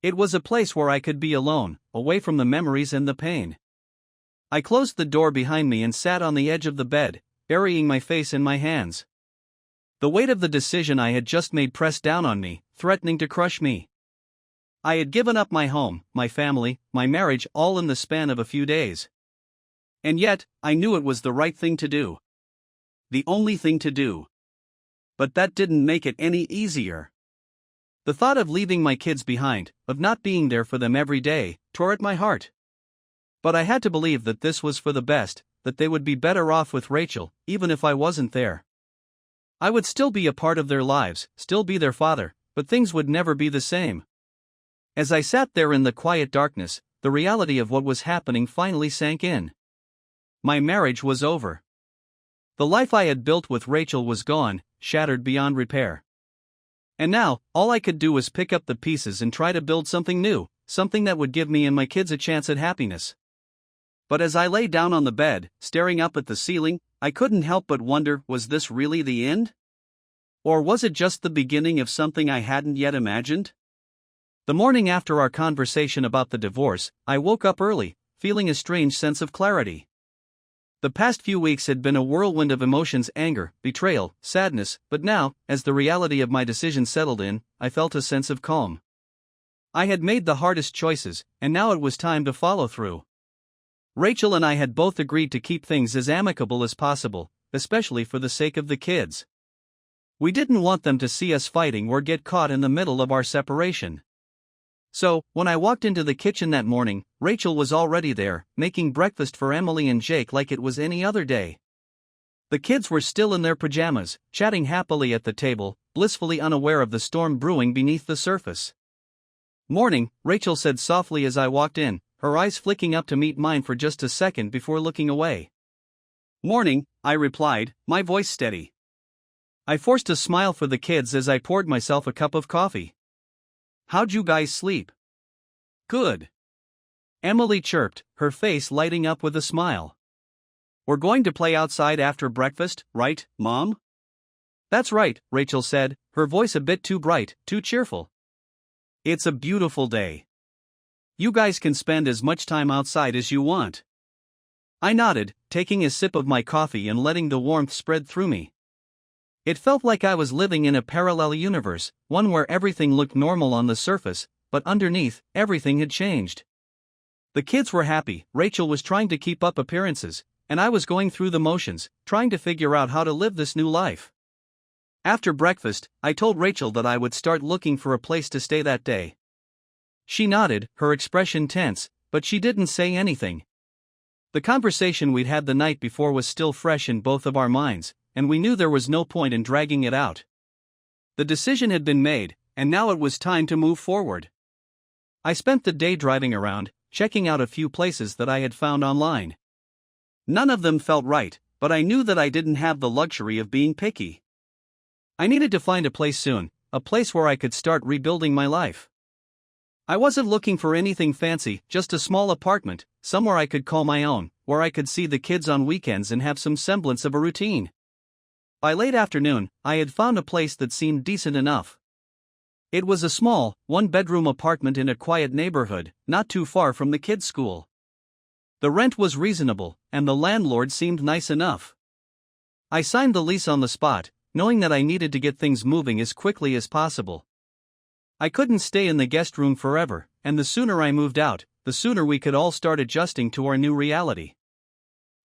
It was a place where I could be alone, away from the memories and the pain. I closed the door behind me and sat on the edge of the bed, burying my face in my hands. The weight of the decision I had just made pressed down on me, threatening to crush me. I had given up my home, my family, my marriage, all in the span of a few days. And yet, I knew it was the right thing to do. The only thing to do. But that didn't make it any easier. The thought of leaving my kids behind, of not being there for them every day, tore at my heart. But I had to believe that this was for the best, that they would be better off with Rachel, even if I wasn't there. I would still be a part of their lives, still be their father, but things would never be the same. As I sat there in the quiet darkness, the reality of what was happening finally sank in. My marriage was over. The life I had built with Rachel was gone, shattered beyond repair. And now, all I could do was pick up the pieces and try to build something new, something that would give me and my kids a chance at happiness. But as I lay down on the bed, staring up at the ceiling, I couldn't help but wonder, was this really the end? Or was it just the beginning of something I hadn't yet imagined? The morning after our conversation about the divorce, I woke up early, feeling a strange sense of clarity. The past few weeks had been a whirlwind of emotions: anger, betrayal, sadness, but now, as the reality of my decision settled in, I felt a sense of calm. I had made the hardest choices, and now it was time to follow through. Rachel and I had both agreed to keep things as amicable as possible, especially for the sake of the kids. We didn't want them to see us fighting or get caught in the middle of our separation. So, when I walked into the kitchen that morning, Rachel was already there, making breakfast for Emily and Jake like it was any other day. The kids were still in their pajamas, chatting happily at the table, blissfully unaware of the storm brewing beneath the surface. "Morning," Rachel said softly as I walked in, her eyes flicking up to meet mine for just a second before looking away. "Morning," I replied, my voice steady. I forced a smile for the kids as I poured myself a cup of coffee. "How'd you guys sleep?" "Good," Emily chirped, her face lighting up with a smile. "We're going to play outside after breakfast, right, Mom?" "That's right," Rachel said, her voice a bit too bright, too cheerful. "It's a beautiful day. You guys can spend as much time outside as you want." I nodded, taking a sip of my coffee and letting the warmth spread through me. It felt like I was living in a parallel universe, one where everything looked normal on the surface, but underneath, everything had changed. The kids were happy, Rachel was trying to keep up appearances, and I was going through the motions, trying to figure out how to live this new life. After breakfast, I told Rachel that I would start looking for a place to stay that day. She nodded, her expression tense, but she didn't say anything. The conversation we'd had the night before was still fresh in both of our minds, and we knew there was no point in dragging it out. The decision had been made, and now it was time to move forward. I spent the day driving around, checking out a few places that I had found online. None of them felt right, but I knew that I didn't have the luxury of being picky. I needed to find a place soon, a place where I could start rebuilding my life. I wasn't looking for anything fancy, just a small apartment, somewhere I could call my own, where I could see the kids on weekends and have some semblance of a routine. By late afternoon, I had found a place that seemed decent enough. It was a small, one-bedroom apartment in a quiet neighborhood, not too far from the kids' school. The rent was reasonable, and the landlord seemed nice enough. I signed the lease on the spot, knowing that I needed to get things moving as quickly as possible. I couldn't stay in the guest room forever, and the sooner I moved out, the sooner we could all start adjusting to our new reality.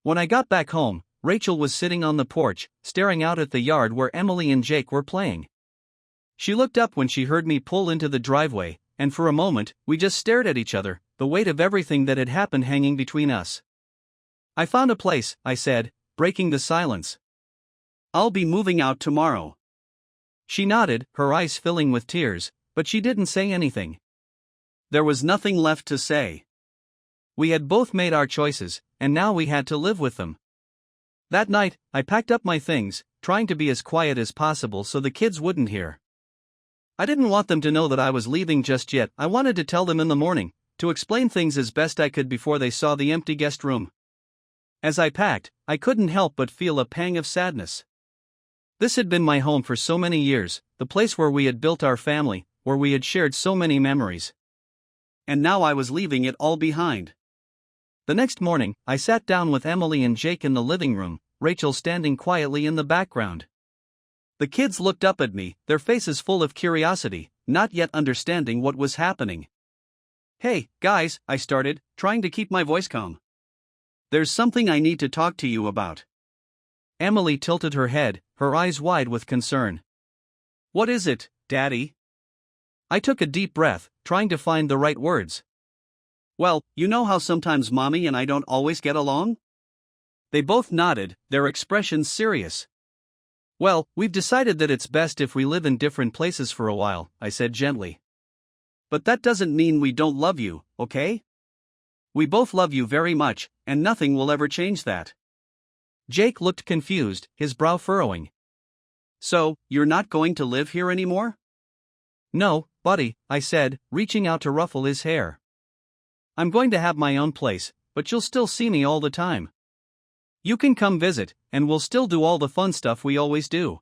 When I got back home, Rachel was sitting on the porch, staring out at the yard where Emily and Jake were playing. She looked up when she heard me pull into the driveway, and for a moment, we just stared at each other, the weight of everything that had happened hanging between us. "I found a place," I said, breaking the silence. "I'll be moving out tomorrow." She nodded, her eyes filling with tears, but she didn't say anything. There was nothing left to say. We had both made our choices, and now we had to live with them. That night, I packed up my things, trying to be as quiet as possible so the kids wouldn't hear. I didn't want them to know that I was leaving just yet. I wanted to tell them in the morning, to explain things as best I could before they saw the empty guest room. As I packed, I couldn't help but feel a pang of sadness. This had been my home for so many years, the place where we had built our family, where we had shared so many memories. And now I was leaving it all behind. The next morning, I sat down with Emily and Jake in the living room, Rachel standing quietly in the background. The kids looked up at me, their faces full of curiosity, not yet understanding what was happening. "Hey, guys," I started, trying to keep my voice calm. "There's something I need to talk to you about." Emily tilted her head, her eyes wide with concern. "What is it, Daddy?" I took a deep breath, trying to find the right words. "Well, you know how sometimes Mommy and I don't always get along?" They both nodded, their expressions serious. "Well, we've decided that it's best if we live in different places for a while," I said gently. "But that doesn't mean we don't love you, okay? We both love you very much, and nothing will ever change that." Jake looked confused, his brow furrowing. "So, you're not going to live here anymore?" "No, buddy," I said, reaching out to ruffle his hair. "I'm going to have my own place, but you'll still see me all the time. You can come visit, and we'll still do all the fun stuff we always do.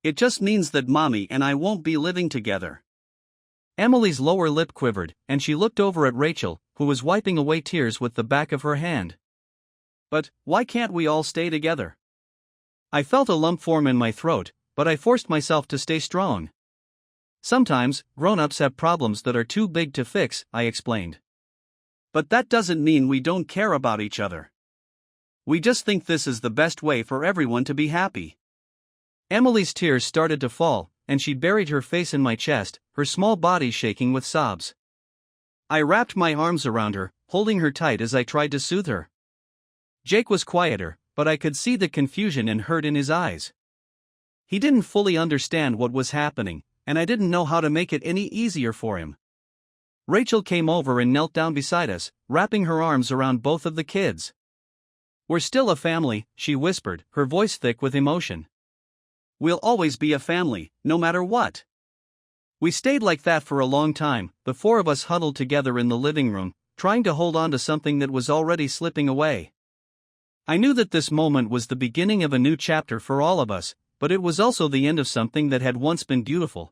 It just means that Mommy and I won't be living together." Emily's lower lip quivered, and she looked over at Rachel, who was wiping away tears with the back of her hand. "But why can't we all stay together?" I felt a lump form in my throat, but I forced myself to stay strong. "Sometimes, grown-ups have problems that are too big to fix," I explained. "But that doesn't mean we don't care about each other. We just think this is the best way for everyone to be happy." Emily's tears started to fall, and she buried her face in my chest, her small body shaking with sobs. I wrapped my arms around her, holding her tight as I tried to soothe her. Jake was quieter, but I could see the confusion and hurt in his eyes. He didn't fully understand what was happening, and I didn't know how to make it any easier for him. Rachel came over and knelt down beside us, wrapping her arms around both of the kids. "We're still a family," she whispered, her voice thick with emotion. "We'll always be a family, no matter what." We stayed like that for a long time, the four of us huddled together in the living room, trying to hold on to something that was already slipping away. I knew that this moment was the beginning of a new chapter for all of us, but it was also the end of something that had once been beautiful.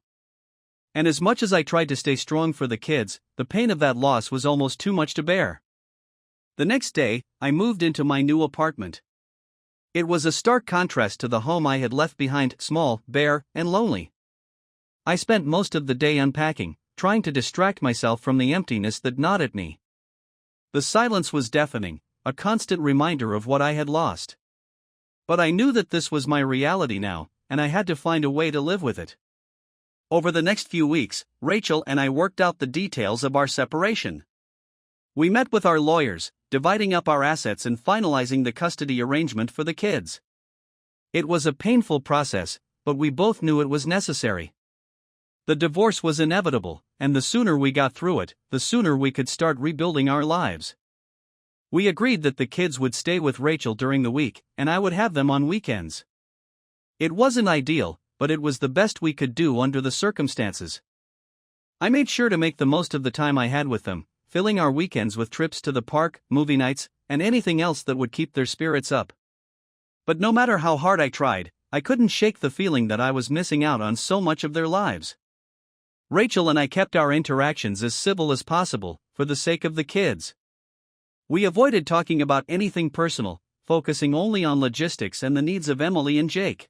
And as much as I tried to stay strong for the kids, the pain of that loss was almost too much to bear. The next day, I moved into my new apartment. It was a stark contrast to the home I had left behind, small, bare, and lonely. I spent most of the day unpacking, trying to distract myself from the emptiness that gnawed at me. The silence was deafening, a constant reminder of what I had lost. But I knew that this was my reality now, and I had to find a way to live with it. Over the next few weeks, Rachel and I worked out the details of our separation. We met with our lawyers, dividing up our assets and finalizing the custody arrangement for the kids. It was a painful process, but we both knew it was necessary. The divorce was inevitable, and the sooner we got through it, the sooner we could start rebuilding our lives. We agreed that the kids would stay with Rachel during the week, and I would have them on weekends. It wasn't ideal, but it was the best we could do under the circumstances. I made sure to make the most of the time I had with them, filling our weekends with trips to the park, movie nights, and anything else that would keep their spirits up. But no matter how hard I tried, I couldn't shake the feeling that I was missing out on so much of their lives. Rachel and I kept our interactions as civil as possible, for the sake of the kids. We avoided talking about anything personal, focusing only on logistics and the needs of Emily and Jake.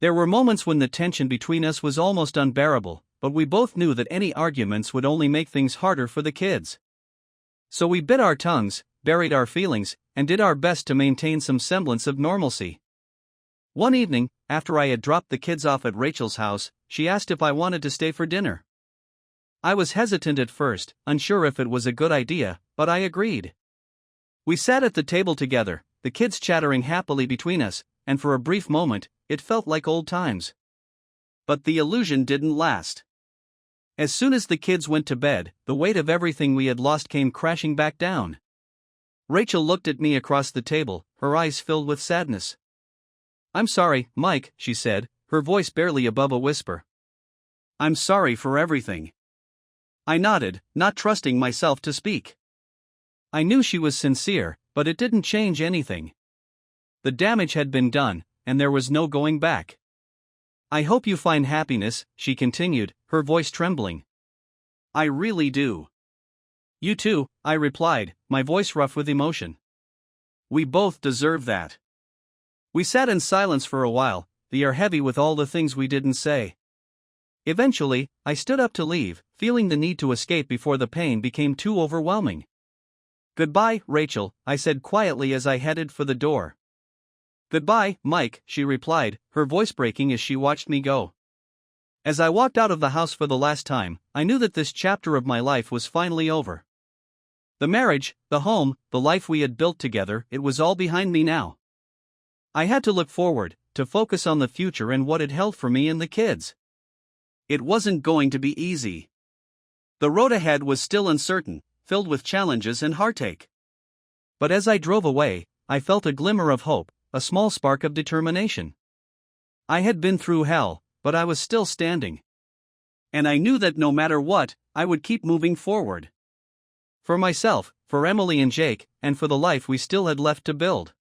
There were moments when the tension between us was almost unbearable, but we both knew that any arguments would only make things harder for the kids. So we bit our tongues, buried our feelings, and did our best to maintain some semblance of normalcy. One evening, after I had dropped the kids off at Rachel's house, she asked if I wanted to stay for dinner. I was hesitant at first, unsure if it was a good idea, but I agreed. We sat at the table together, the kids chattering happily between us, and for a brief moment, it felt like old times. But the illusion didn't last. As soon as the kids went to bed, the weight of everything we had lost came crashing back down. Rachel looked at me across the table, her eyes filled with sadness. "I'm sorry, Mike," she said, her voice barely above a whisper. "I'm sorry for everything." I nodded, not trusting myself to speak. I knew she was sincere, but it didn't change anything. The damage had been done, and there was no going back. "I hope you find happiness," she continued, her voice trembling. "I really do." "You too," I replied, my voice rough with emotion. "We both deserve that." We sat in silence for a while, the air heavy with all the things we didn't say. Eventually, I stood up to leave, feeling the need to escape before the pain became too overwhelming. "Goodbye, Rachel," I said quietly as I headed for the door. "Goodbye, Mike," she replied, her voice breaking as she watched me go. As I walked out of the house for the last time, I knew that this chapter of my life was finally over. The marriage, the home, the life we had built together, it was all behind me now. I had to look forward, to focus on the future and what it held for me and the kids. It wasn't going to be easy. The road ahead was still uncertain, filled with challenges and heartache. But as I drove away, I felt a glimmer of hope, a small spark of determination. I had been through hell, but I was still standing. And I knew that no matter what, I would keep moving forward. For myself, for Emily and Jake, and for the life we still had left to build.